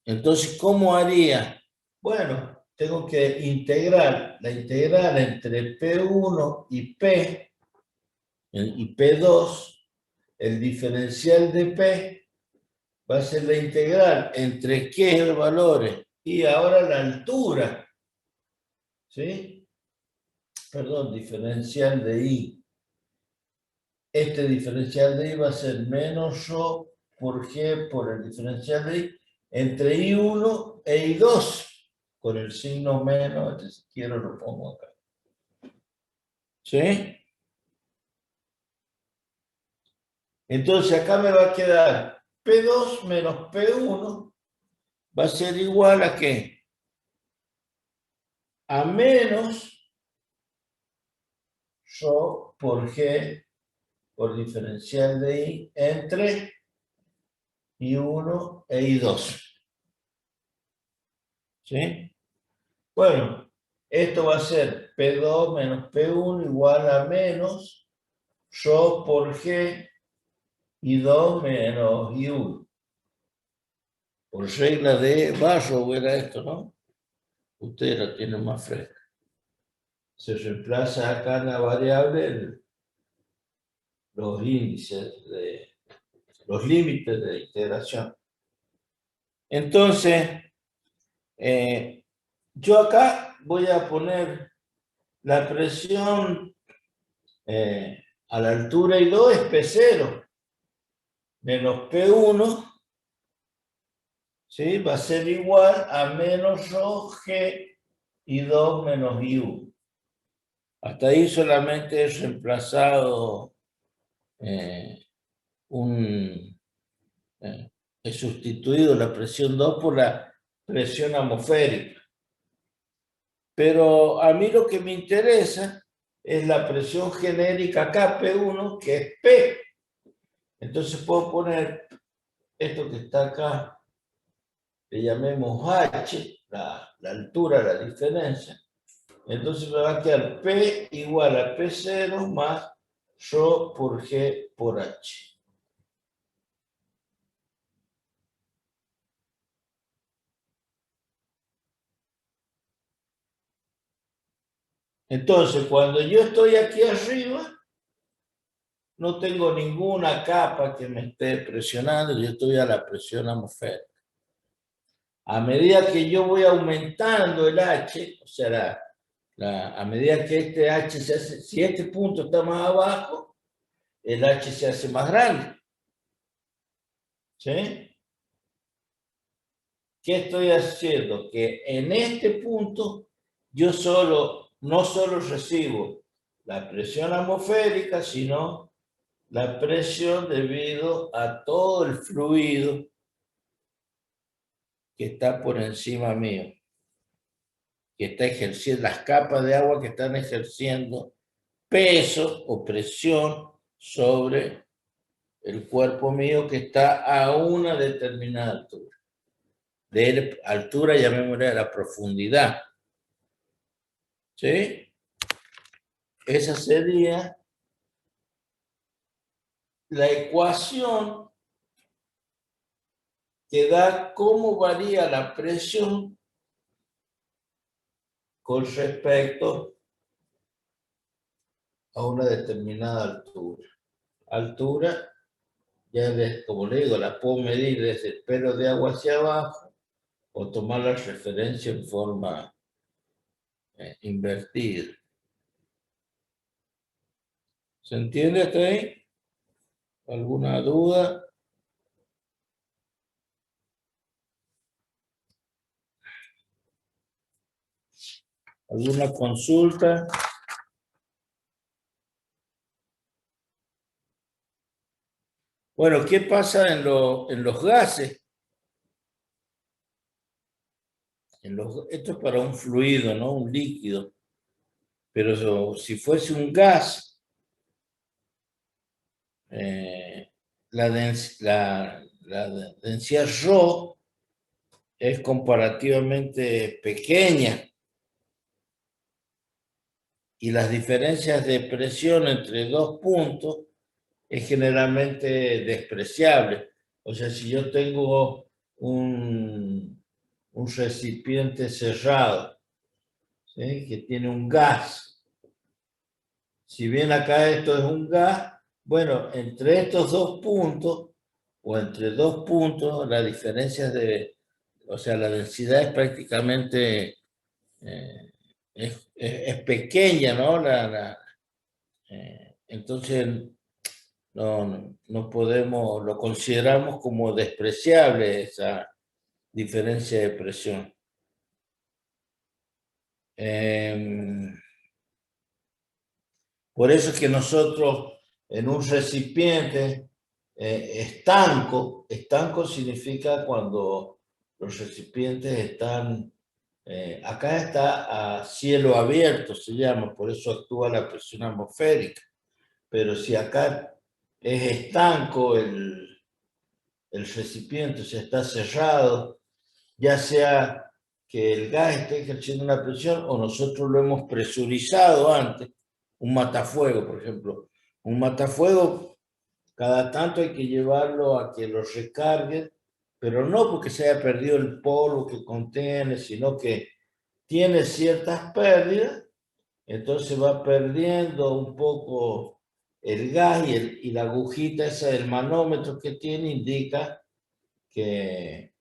Entonces, ¿cómo haría? Bueno, tengo que integrar, la integral entre P1 y P, y P2, el diferencial de P, va a ser la integral entre qué valores y ahora la altura, ¿sí? Perdón, diferencial de I. Este diferencial de I va a ser menos ρ por G por el diferencial de I entre I1 e I2, con el signo menos, si quiero lo pongo acá. ¿Sí? Entonces acá me va a quedar P2 menos P1 va a ser igual a ¿qué? A menos ρ por G por diferencial de I entre I1 e I2. ¿Sí? Bueno, esto va a ser P2 menos P1 igual a menos ρ por G I2 menos I1. Por regla de Barrow era esto, ¿no? Ustedes la tienen más fresca. Se reemplaza acá en la variable los índices, los límites de integración. Entonces, yo acá voy a poner la presión a la altura I2 es P0 menos P1, ¿sí? Va a ser igual a menos ρ G I2 menos I1. Hasta ahí solamente he reemplazado he sustituido la presión 2 por la presión atmosférica. Pero a mí lo que me interesa es la presión genérica acá, P1, que es P. Entonces puedo poner esto que está acá, le llamemos H, la altura, la diferencia. Entonces me va a quedar P igual a P0 más ρ por G por H. Entonces, cuando yo estoy aquí arriba, no tengo ninguna capa que me esté presionando, yo estoy a la presión atmosférica. A medida que yo voy aumentando el H, o sea, a medida que este H se hace, si este punto está más abajo, el H se hace más grande. ¿Sí? ¿Qué estoy haciendo? Que en este punto yo no solo recibo la presión atmosférica, sino la presión debido a todo el fluido que está por encima mío, que está ejerciendo, las capas de agua que están ejerciendo peso o presión sobre el cuerpo mío que está a una determinada altura. De altura, llamémosle a la profundidad. ¿Sí? Esa sería la ecuación que da cómo varía la presión con respecto a una determinada altura. Altura, ya como le digo, la puedo medir desde el pelo de agua hacia abajo o tomar la referencia en forma invertida. ¿Se entiende hasta ahí? ¿Alguna duda? ¿Alguna consulta? Bueno, ¿qué pasa en los gases? Esto es para un fluido, ¿no? Un líquido. Pero si fuese un gas, la densidad ρ es comparativamente pequeña. Y las diferencias de presión entre dos puntos es generalmente despreciable. O sea, si yo tengo un recipiente cerrado, ¿sí?, que tiene un gas, si bien acá esto es un gas, bueno, entre estos dos puntos, o entre dos puntos, la diferencia o sea, la densidad es prácticamente, es pequeña, ¿no? Entonces, no podemos, lo consideramos como despreciable esa diferencia de presión. Por eso es que nosotros en un recipiente estanco significa cuando los recipientes están, acá está a cielo abierto, se llama, por eso actúa la presión atmosférica. Pero si acá es estanco el recipiente, o sea, está cerrado, ya sea que el gas esté ejerciendo una presión o nosotros lo hemos presurizado antes, un matafuego, por ejemplo. Un matafuego, cada tanto hay que llevarlo a que lo recarguen, pero no porque se haya perdido el polvo que contiene, sino que tiene ciertas pérdidas, entonces va perdiendo un poco el gas y la agujita esa del manómetro que tiene indica que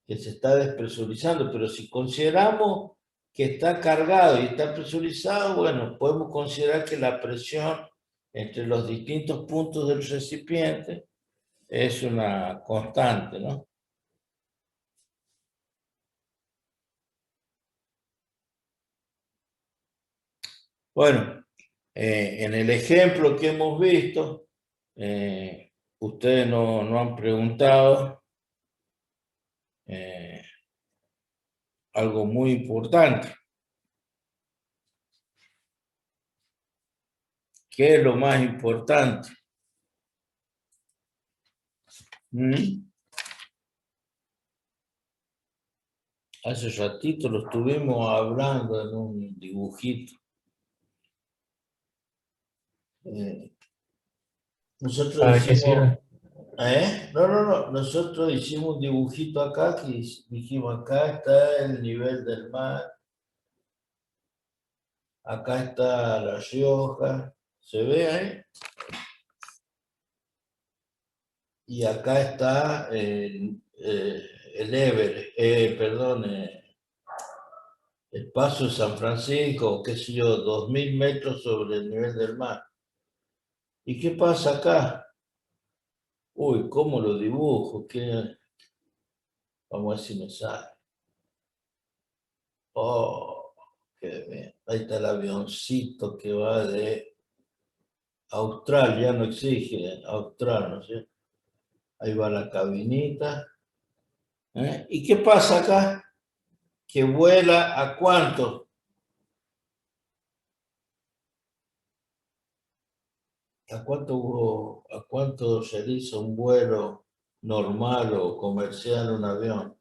se está despresurizando, pero si consideramos que está cargado y está presurizado, bueno, podemos considerar que la presión entre los distintos puntos del recipiente es una constante, ¿no? Bueno, en el ejemplo que hemos visto, ustedes no han preguntado algo muy importante. ¿Qué es lo más importante? Hace ratito lo estuvimos hablando en un dibujito. Nosotros hicimos... No. Nosotros hicimos un dibujito acá que dijimos, acá está el nivel del mar. Acá está La Rioja. ¿Se ve ahí? Y acá está el Everest, el Paso de San Francisco, qué sé yo, 2000 metros sobre el nivel del mar. ¿Y qué pasa acá? Uy, ¿cómo lo dibujo? Vamos a ver si me sale. Oh, Qué bien. Ahí está el avioncito que va de Austral, ya no exige Austral, ¿no es cierto? Ahí va la cabinita. ¿Y qué pasa acá? Que vuela ¿a cuánto? ¿A cuánto se dice un vuelo normal o comercial un avión?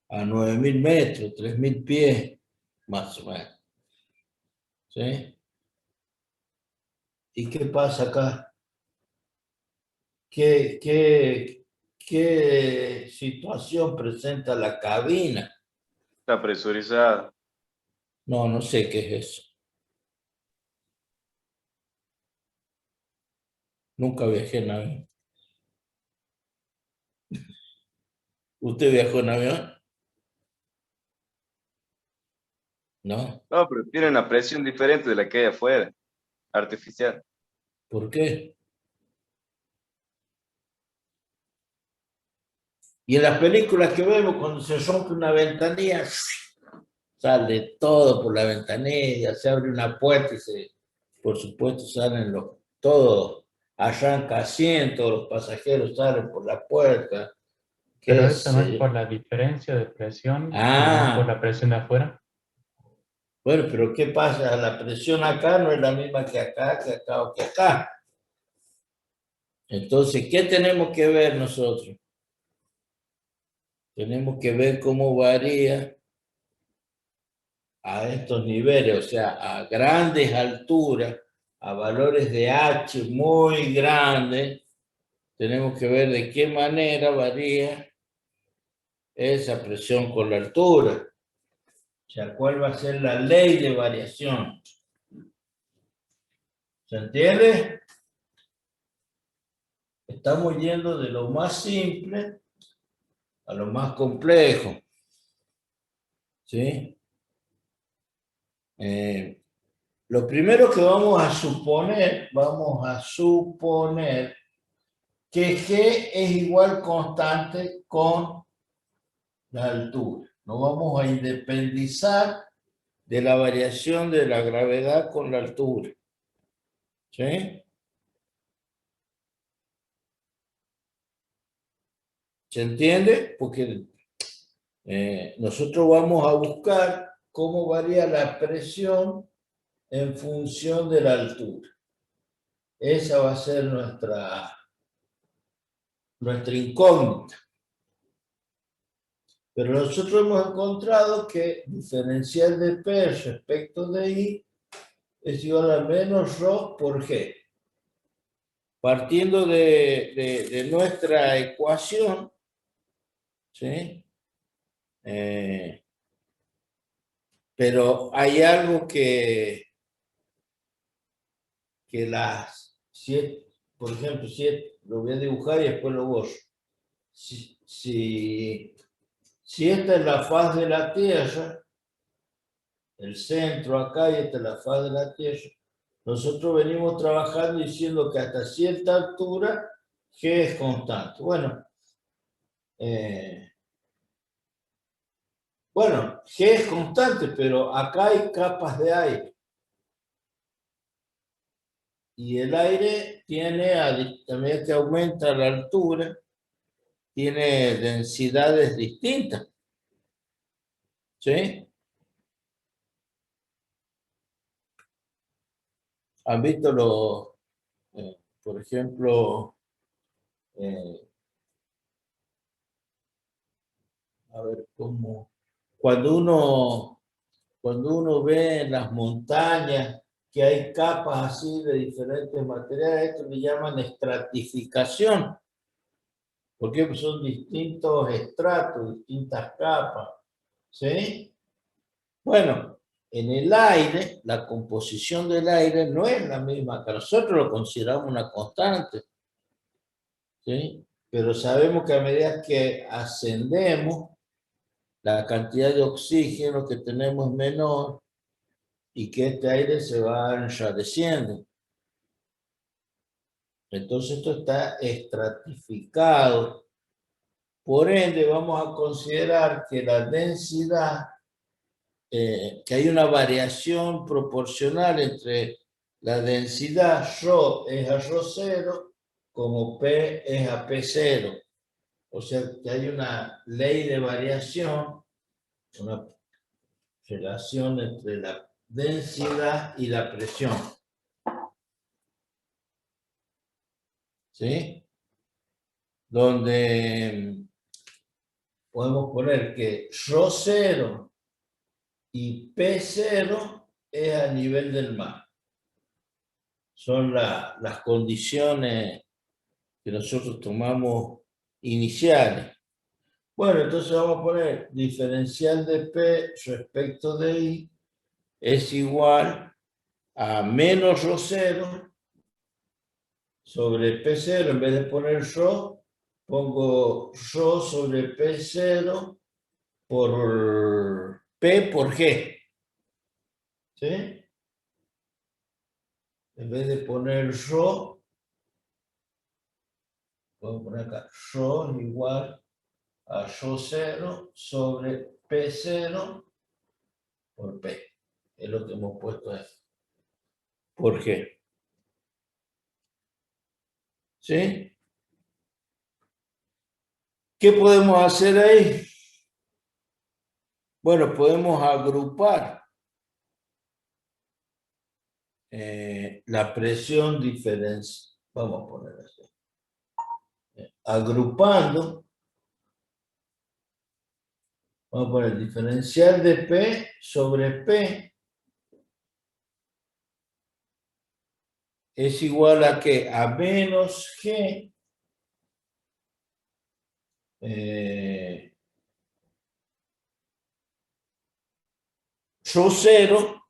A 9.000 metros, 3.000 pies, más o menos. ¿Sí? ¿Y qué pasa acá? ¿Qué situación presenta la cabina? Está presurizada. No, no sé qué es eso. Nunca viajé en avión. ¿Usted viajó en avión? No. No, pero tiene una presión diferente de la que hay afuera, artificial. ¿Por qué? Y en las películas que vemos, cuando se rompe una ventanilla, sale todo por la ventanilla, se abre una puerta y por supuesto salen todos, arranca asientos, los pasajeros salen por la puerta. Pero ¿Qué eso no es sé yo? por la diferencia de presión, sino por Ah, la presión de afuera. bueno, pero ¿qué pasa? La presión acá no es la misma que acá o que acá. Entonces, ¿qué tenemos que ver nosotros? Tenemos que ver cómo varía a estos niveles, o sea, a grandes alturas, a valores de H muy grandes, tenemos que ver de qué manera varía esa presión con la altura. O sea, cuál va a ser la ley de variación. ¿Se entiende? Estamos yendo de lo más simple a lo más complejo. ¿Sí? Lo primero que vamos a suponer que G es igual constante con la altura. No vamos a independizar de la variación de la gravedad con la altura. ¿Sí? ¿Se entiende? Porque nosotros vamos a buscar cómo varía la presión en función de la altura. Esa va a ser nuestra incógnita. Pero nosotros hemos encontrado que diferencial de P respecto de I es igual a menos ρ por G. Partiendo de nuestra ecuación, ¿sí? Pero hay algo que por ejemplo, lo voy a dibujar y después lo borro. Si esta es la faz de la Tierra, el centro acá y esta es la faz de la Tierra, nosotros venimos trabajando diciendo que hasta cierta altura G es constante. Bueno, G es constante, pero acá hay capas de aire. Y el aire tiene, a medida que aumenta la altura, tiene densidades distintas. ¿Sí? ¿Han visto por ejemplo, a ver cómo, cuando uno ve en las montañas que hay capas así de diferentes materiales, esto le llaman estratificación. Porque pues son distintos estratos, distintas capas. ¿Sí? Bueno, en el aire, la composición del aire no es la misma que nosotros lo consideramos una constante. ¿Sí? Pero sabemos que a medida que ascendemos, la cantidad de oxígeno que tenemos es menor y que este aire se va enrareciendo. Entonces esto está estratificado Por ende, vamos a considerar que la densidad, que hay una variación proporcional entre la densidad ρ es a ρ0 como P es a P0. O sea, que hay una ley de variación, una relación entre la densidad y la presión. ¿Sí? Donde podemos poner que ρ0 y P0 es a nivel del mar. Son las condiciones que nosotros tomamos iniciales. Bueno, entonces vamos a poner diferencial de P respecto de I es igual a menos ρ0 sobre P0. En vez de poner ρ, pongo ρ sobre P0 por P por G. ¿Sí? En vez de poner ρ, puedo poner acá, ρ es igual a ρ0 sobre P0 por P. Es lo que hemos puesto ahí. ¿Por qué? ¿Sí? ¿Qué podemos hacer ahí? Bueno, podemos agrupar la presión diferencial. Vamos a poner así. Agrupando, vamos a poner diferencial de P sobre P es igual a ¿qué? A menos G ρ0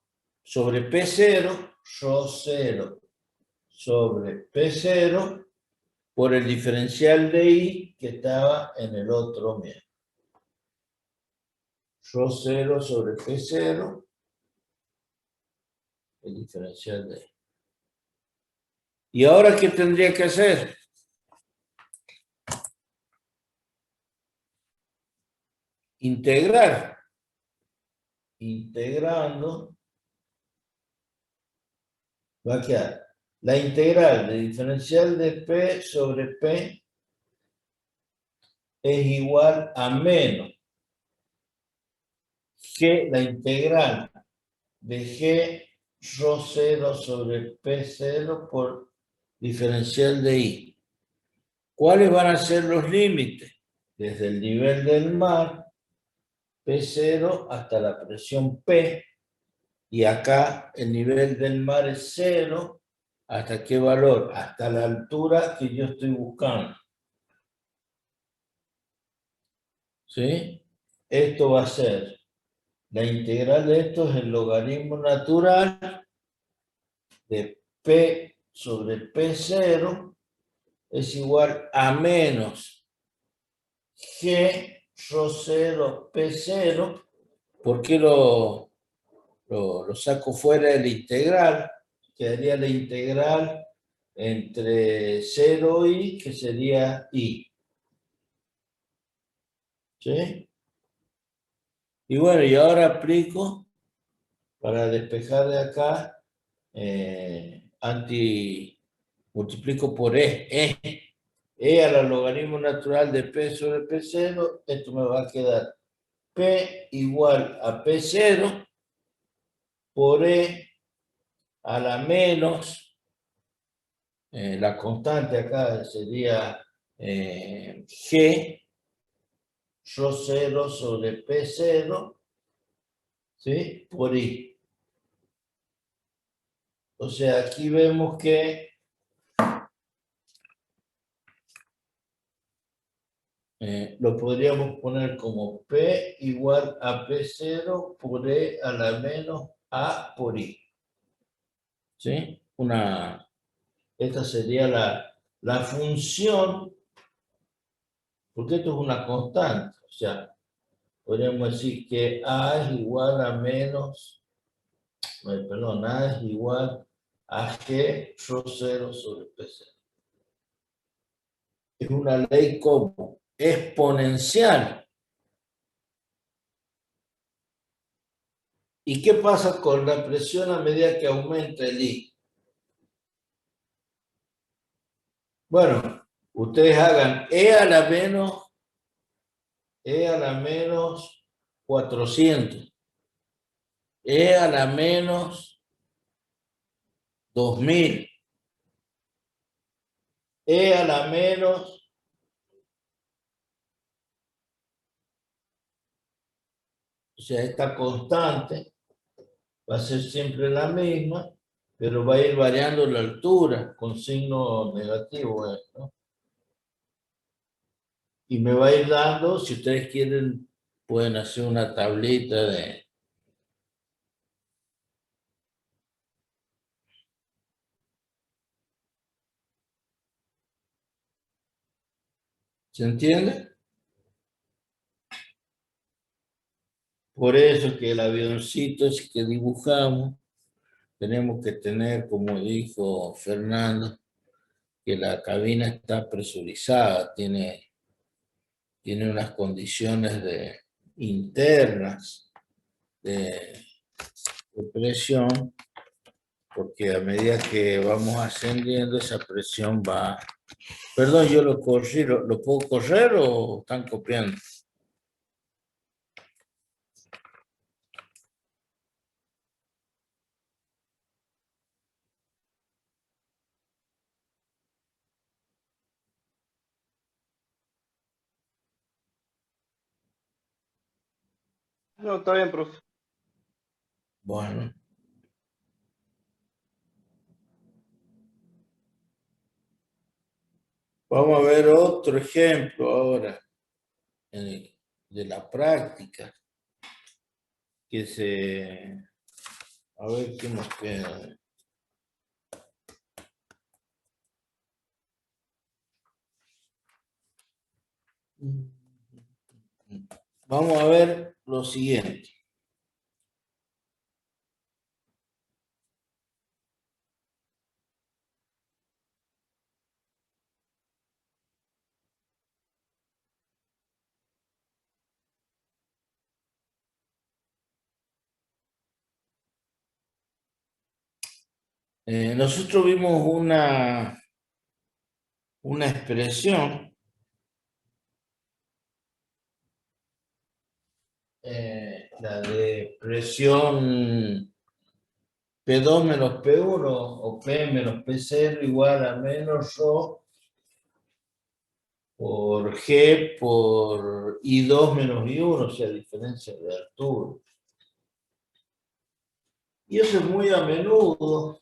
sobre P0, ρ0 sobre P0 por el diferencial de I que estaba en el otro miembro. ρ0 sobre P0, el diferencial de I. ¿Y ahora qué tendría que hacer? Integrar. Integrando, va a quedar la integral de diferencial de P sobre P es igual a menos G, la integral de G ρ0 sobre P0 por diferencial de I. ¿Cuáles van a ser los límites? Desde el nivel del mar, P0 hasta la presión P, y acá el nivel del mar es 0, ¿hasta qué valor? Hasta la altura que yo estoy buscando. ¿Sí? Esto va a ser, la integral de esto es el logaritmo natural de P sobre P0 es igual a menos G ρ0 P0. ¿Por qué lo saco fuera de la integral? Quedaría la integral entre 0 y, que sería I. ¿Sí? Y bueno, y ahora aplico, para despejar de acá, multiplico por E. E a la logaritmo natural de P sobre P0, esto me va a quedar P igual a P0 por E a la menos, la constante acá sería G ρ0 sobre P0, ¿sí? Por I. O sea, aquí vemos que lo podríamos poner como P igual a P0 por E a la menos A por I. ¿Sí? Esta sería la función, porque esto es una constante. O sea, podríamos decir que A es igual a menos, perdón, A es igual a G ρ0 sobre P0. Es una ley común. exponencial. ¿Y qué pasa con la presión a medida que aumenta el I? Bueno, ustedes hagan E a la menos 400, E a la menos 2000, E a la menos o sea, esta constante va a ser siempre la misma, pero va a ir variando la altura con signo negativo, ¿no? Y me va a ir dando, si ustedes quieren, pueden hacer una tablita de... ¿Se entiende? Por eso que el avioncito ese que dibujamos, tenemos que tener, como dijo Fernando, que la cabina está presurizada, tiene unas condiciones internas de presión, porque a medida que vamos ascendiendo, esa presión va... Perdón, yo lo corrí, ¿lo puedo correr o están copiando? No, está bien, profe. Bueno. Vamos a ver otro ejemplo ahora de la práctica. A ver qué nos queda. Vamos a ver lo siguiente. Nosotros vimos una expresión la de presión P2 menos P1 o P menos P0 igual a menos ρ por G por I2 menos I1, o sea, diferencia de altura. Y eso es muy a menudo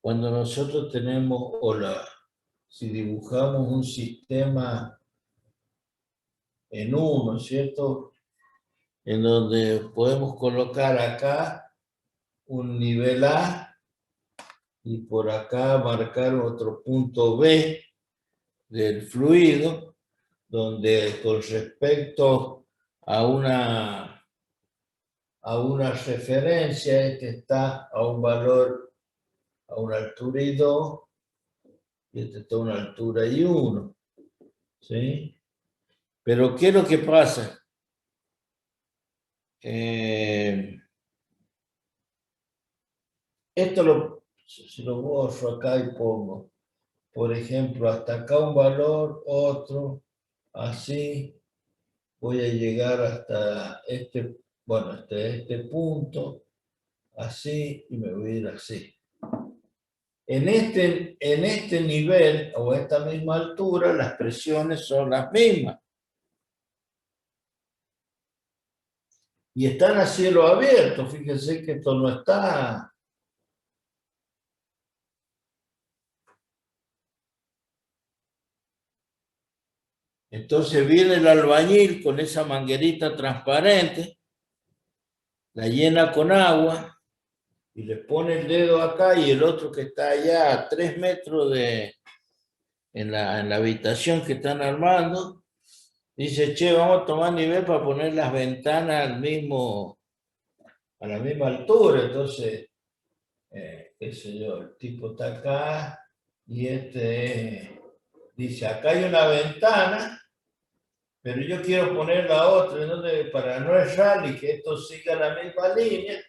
cuando nosotros tenemos, si dibujamos un sistema en uno, ¿cierto? En donde podemos colocar acá un nivel A y por acá marcar otro punto B del fluido, donde con respecto a una referencia, este está a un valor, a una altura I2, y este está a una altura I1, ¿sí? Pero ¿qué es lo que pasa? Esto si lo borro acá y pongo, por ejemplo, hasta acá un valor, otro, así, voy a llegar hasta este, bueno, hasta este punto, así, y me voy a ir así. En este nivel, o a esta misma altura, las presiones son las mismas. Y están a cielo abierto, fíjense que esto no está... Entonces viene el albañil con esa manguerita transparente, la llena con agua y le pone el dedo acá y el otro que está allá a 3 metros en la habitación que están armando, dice, che, vamos a tomar nivel para poner las ventanas a la misma altura. Entonces, qué sé yo, el tipo está acá y este es dice, acá hay una ventana, pero yo quiero poner la otra, entonces para no errar y que esto siga la misma línea,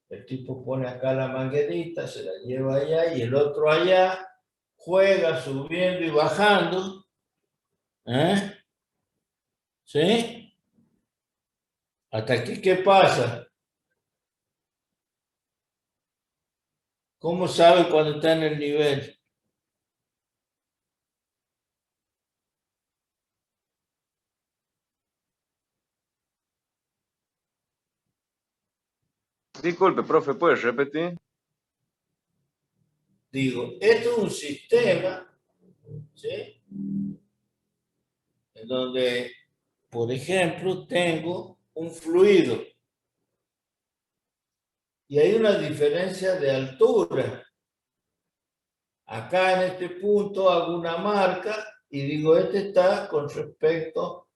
el tipo pone acá la manguerita, se la lleva allá y el otro allá, juega subiendo y bajando. ¿Eh? ¿Sí? ¿Hasta aquí qué pasa? ¿Cómo sabe cuando está en el nivel? Disculpe, profe, ¿puedes repetir? Digo, esto es un sistema, ¿sí? En donde, por ejemplo, tengo un fluido y hay una diferencia de altura. Acá en este punto hago una marca y digo, este está con respecto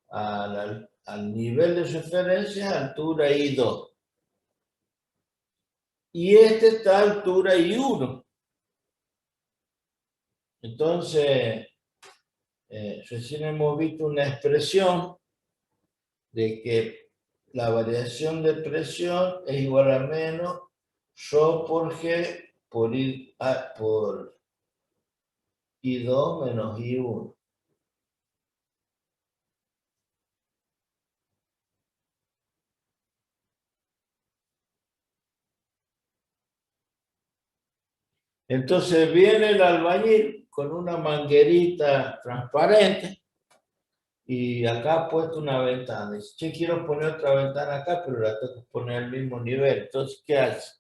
al nivel de referencia, altura I2. Y este está a altura I1. Entonces, recién hemos visto una expresión de que la variación de presión es igual a menos ρ por G por I2 menos I1. Entonces viene el albañil con una manguerita transparente y acá ha puesto una ventana. Dice, che, quiero poner otra ventana acá, pero la tengo que poner al mismo nivel. Entonces, ¿qué hace?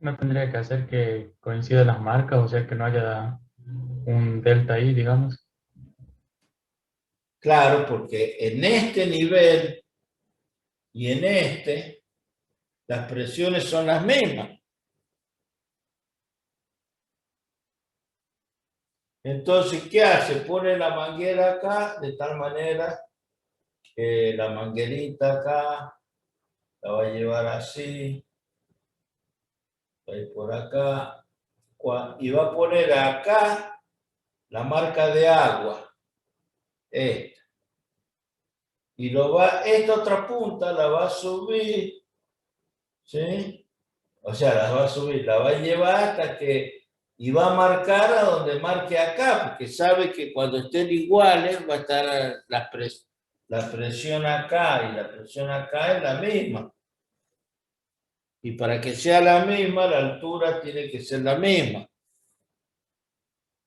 No tendría que hacer que coincidan las marcas, o sea que no haya un delta ahí, digamos. Claro, porque en este nivel y en este, las presiones son las mismas. Entonces, ¿qué hace? Pone la manguera acá, de tal manera que la manguerita acá la va a llevar así, va a ir por acá, y va a poner acá la marca de agua, esta. Y esta otra punta la va a subir, ¿sí? O sea, la va a subir, la va a llevar hasta que, y va a marcar a donde marque acá, porque sabe que cuando estén iguales va a estar la presión acá y la presión acá es la misma. Y para que sea la misma, la altura tiene que ser la misma.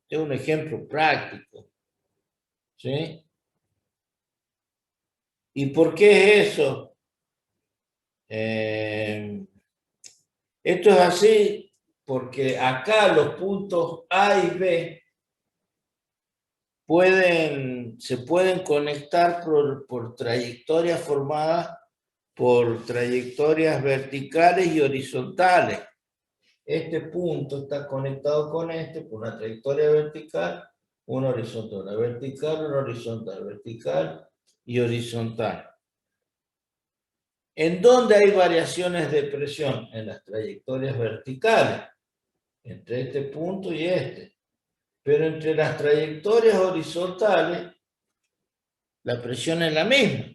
Es un ejemplo práctico. ¿Sí? ¿Y por qué es eso? Esto es así porque acá los puntos A y B se pueden conectar por trayectorias formadas por trayectorias verticales y horizontales. Este punto está conectado con este por una trayectoria vertical, una horizontal, una vertical, una horizontal, vertical y horizontal. ¿En dónde hay variaciones de presión? En las trayectorias verticales, entre este punto y este. Pero entre las trayectorias horizontales, la presión es la misma.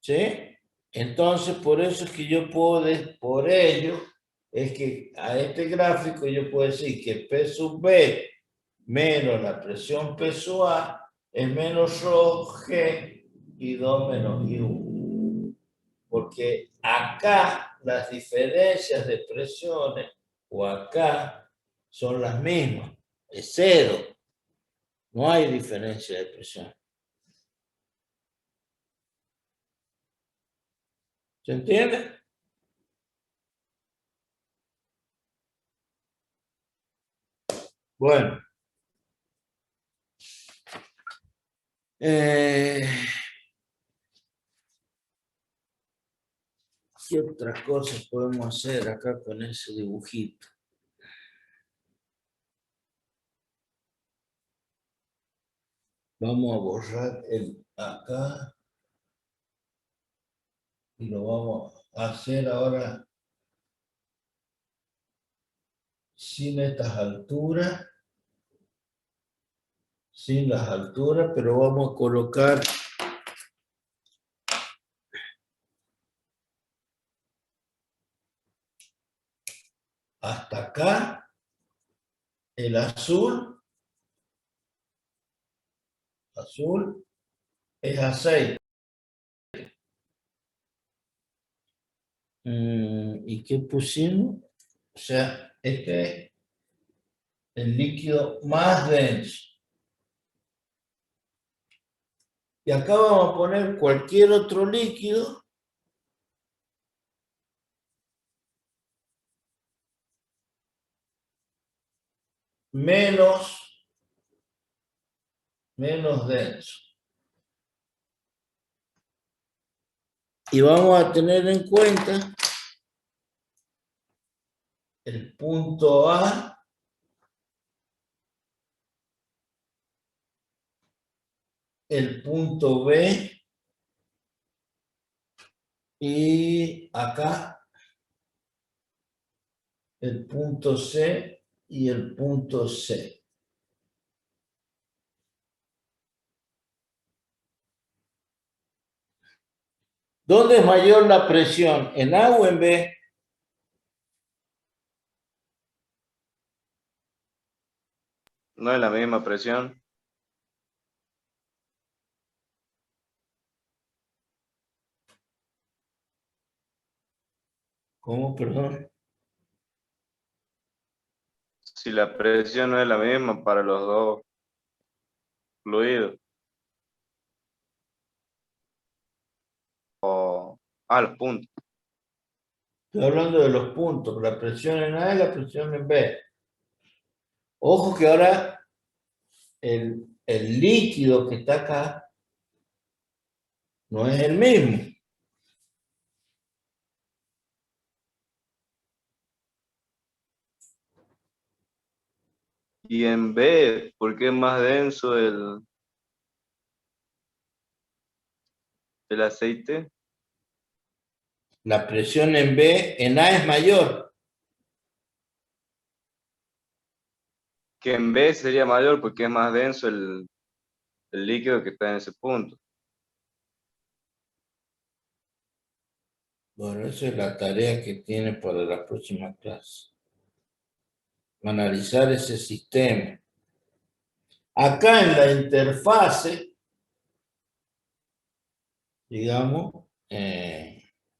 ¿Sí? Entonces, por eso es que yo puedo, por ello, es que a este gráfico yo puedo decir que P sub B menos la presión P sub A es menos ρ G y 2 menos I1. Porque acá las diferencias de presiones o acá son las mismas, es cero. No hay diferencia de presión. ¿Se entiende? Bueno. ¿Qué otras cosas podemos hacer acá con ese dibujito? Vamos a borrar el acá y lo vamos a hacer ahora sin estas alturas, sin las alturas, pero vamos a colocar hasta acá el azul es aceite. ¿Y qué pusimos? O sea, este es el líquido más denso. Y acá vamos a poner cualquier otro líquido menos denso. Y vamos a tener en cuenta el punto A el punto B y acá el punto C y el punto C. ¿Dónde es mayor la presión? ¿En A o en B? No es la misma presión. ¿Cómo, perdón? Si la presión no es la misma para los dos fluidos. Los puntos. Estoy hablando de los puntos, la presión en A y la presión en B. Ojo que ahora el líquido que está acá no es el mismo. Y en B, ¿por qué es más denso el aceite? La presión en B, en A es mayor. Que en B sería mayor porque es más denso el líquido que está en ese punto. Bueno, esa es la tarea que tiene para la próxima clase. Analizar ese sistema. Acá en la interfase, digamos,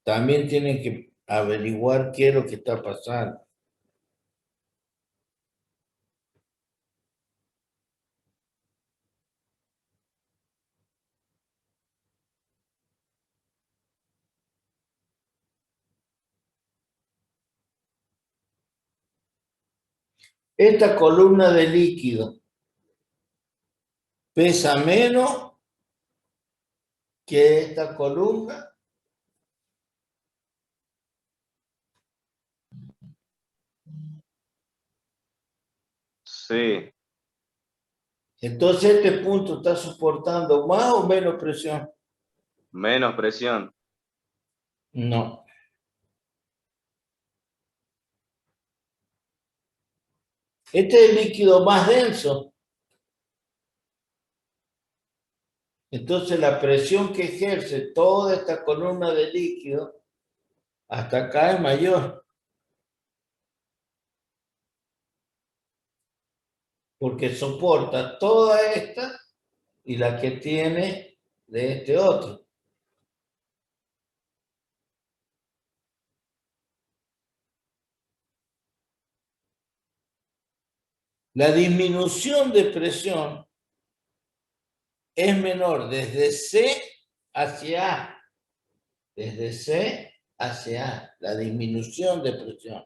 también tienen que averiguar qué es lo que está pasando. Esta columna de líquido pesa menos que esta columna. Sí, Entonces este punto está soportando más o menos presión. menos presión. No. Este es el líquido más denso. Entonces la presión que ejerce toda esta columna de líquido hasta acá es mayor. Porque soporta toda esta y la que tiene de este otro. La disminución de presión es menor desde C hacia A. Desde C hacia A, la disminución de presión.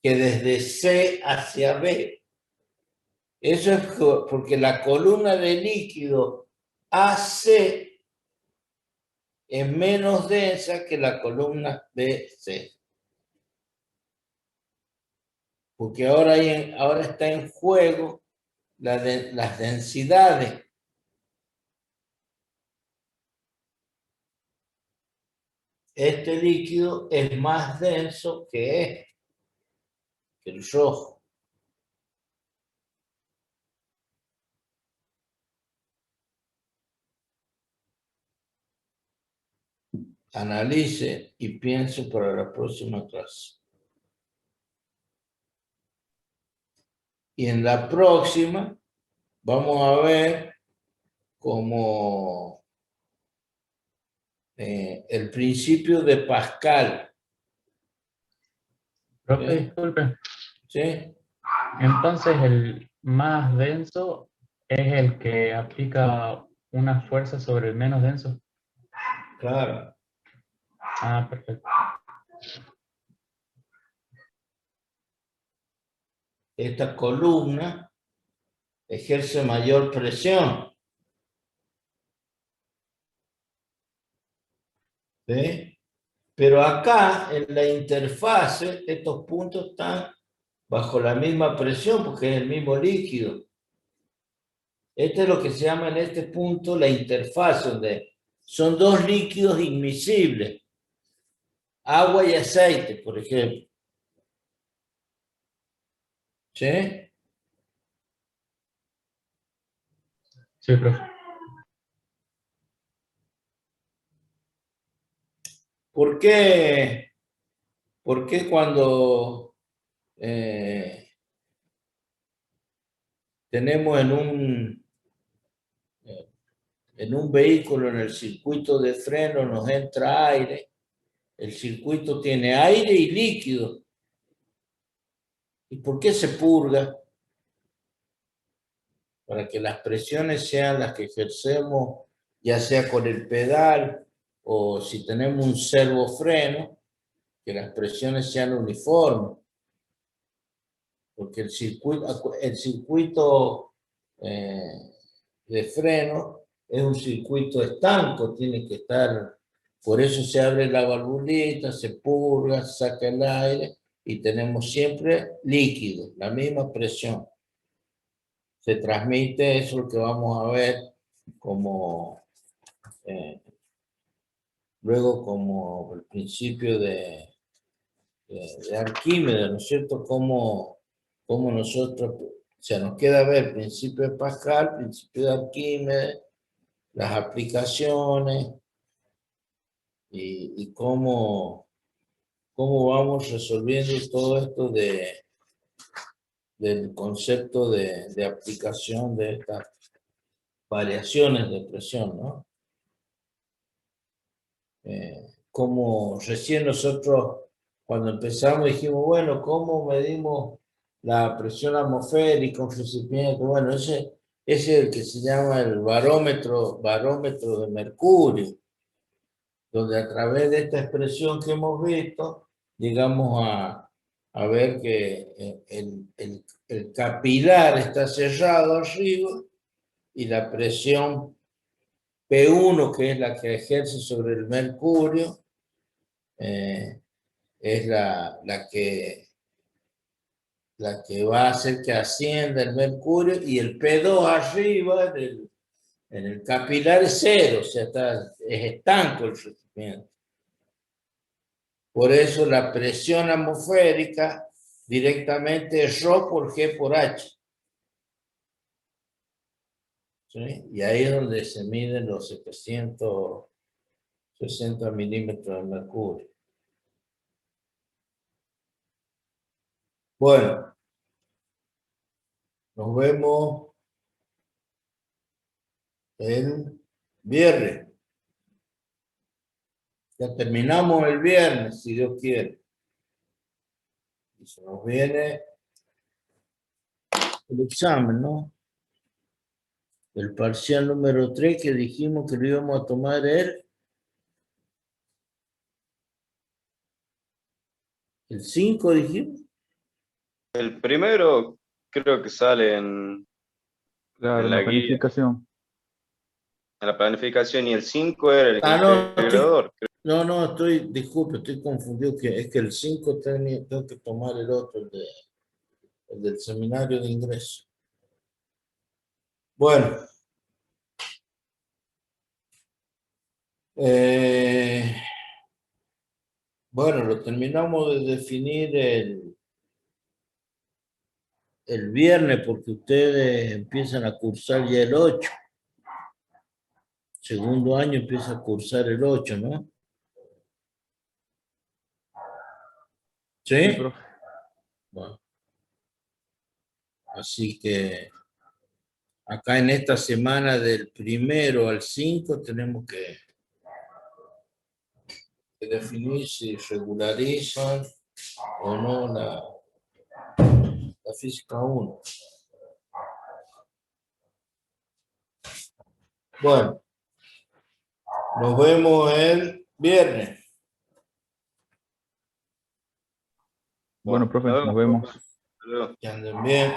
Que desde C hacia B. Eso es porque la columna de líquido AC es menos densa que la columna BC. Porque ahora está en juego las densidades. este líquido es más denso que el rojo. Analice y piense para la próxima clase. Y en la próxima vamos a ver cómo el principio de Pascal. Profe, disculpe. ¿Sí? Entonces, el más denso es el que aplica una fuerza sobre el menos denso. Claro. Ah, perfecto. Esta columna ejerce mayor presión. ¿Sí? Pero acá, en la interfase, estos puntos están bajo la misma presión porque es el mismo líquido. Este es lo que se llama en este punto la interfase, donde son dos líquidos inmiscibles. Agua y aceite, por ejemplo. ¿Sí? Sí, profe. ¿Por qué cuando tenemos en un vehículo, en el circuito de freno, nos entra aire? El circuito tiene aire y líquido. ¿Y por qué se purga? Para que las presiones sean las que ejercemos, ya sea con el pedal o si tenemos un servofreno, que las presiones sean uniformes. Porque el circuito de freno es un circuito estanco, tiene que estar, por eso se abre la valvulita, se purga, se saca el aire y tenemos siempre líquido, la misma presión. Se transmite, eso es lo que vamos a ver como, luego como el principio de Arquímedes, ¿no es cierto? Cómo nosotros, o sea, nos queda ver el principio de Pascal, principio de Arquímedes, las aplicaciones y cómo vamos resolviendo todo esto del concepto de aplicación de estas variaciones de presión, ¿no? Como recién nosotros, cuando empezamos, dijimos, bueno, ¿cómo medimos la presión atmosférica, un recipiente? Bueno, ese es el que se llama el barómetro de mercurio, donde a través de esta expresión que hemos visto, llegamos a ver que el capilar está cerrado arriba y la presión P1, que es la que ejerce sobre el mercurio, es la que va a hacer que ascienda el mercurio, y el P2 arriba en el capilar es cero, o sea, es estanco el recipiente. Por eso la presión atmosférica directamente es ρ por G por H. ¿Sí? Y ahí es donde se miden los 760 milímetros de mercurio. Bueno, nos vemos el viernes. Ya terminamos el viernes, si Dios quiere. Y se nos viene el examen, ¿no? El parcial número 3 que dijimos que lo íbamos a tomar el 5, dijimos. El primero creo que sale Claro, en la la guía, planificación. en la planificación, y el 5 era el No, integrador. disculpe, estoy confundido, que es que el 5 tengo que tomar el otro, el del seminario de ingreso. Bueno, Bueno, lo terminamos de definir el viernes porque ustedes empiezan a cursar ya el 8. Segundo año empieza a cursar el 8, ¿no? ¿Sí? Sí, profe. Bueno. Así que acá en esta semana del 1 al 5 tenemos que definir si regularizan o no la física 1. Bueno, nos vemos el viernes. Bueno, profe, nos vemos. Hasta luego. Que anden bien.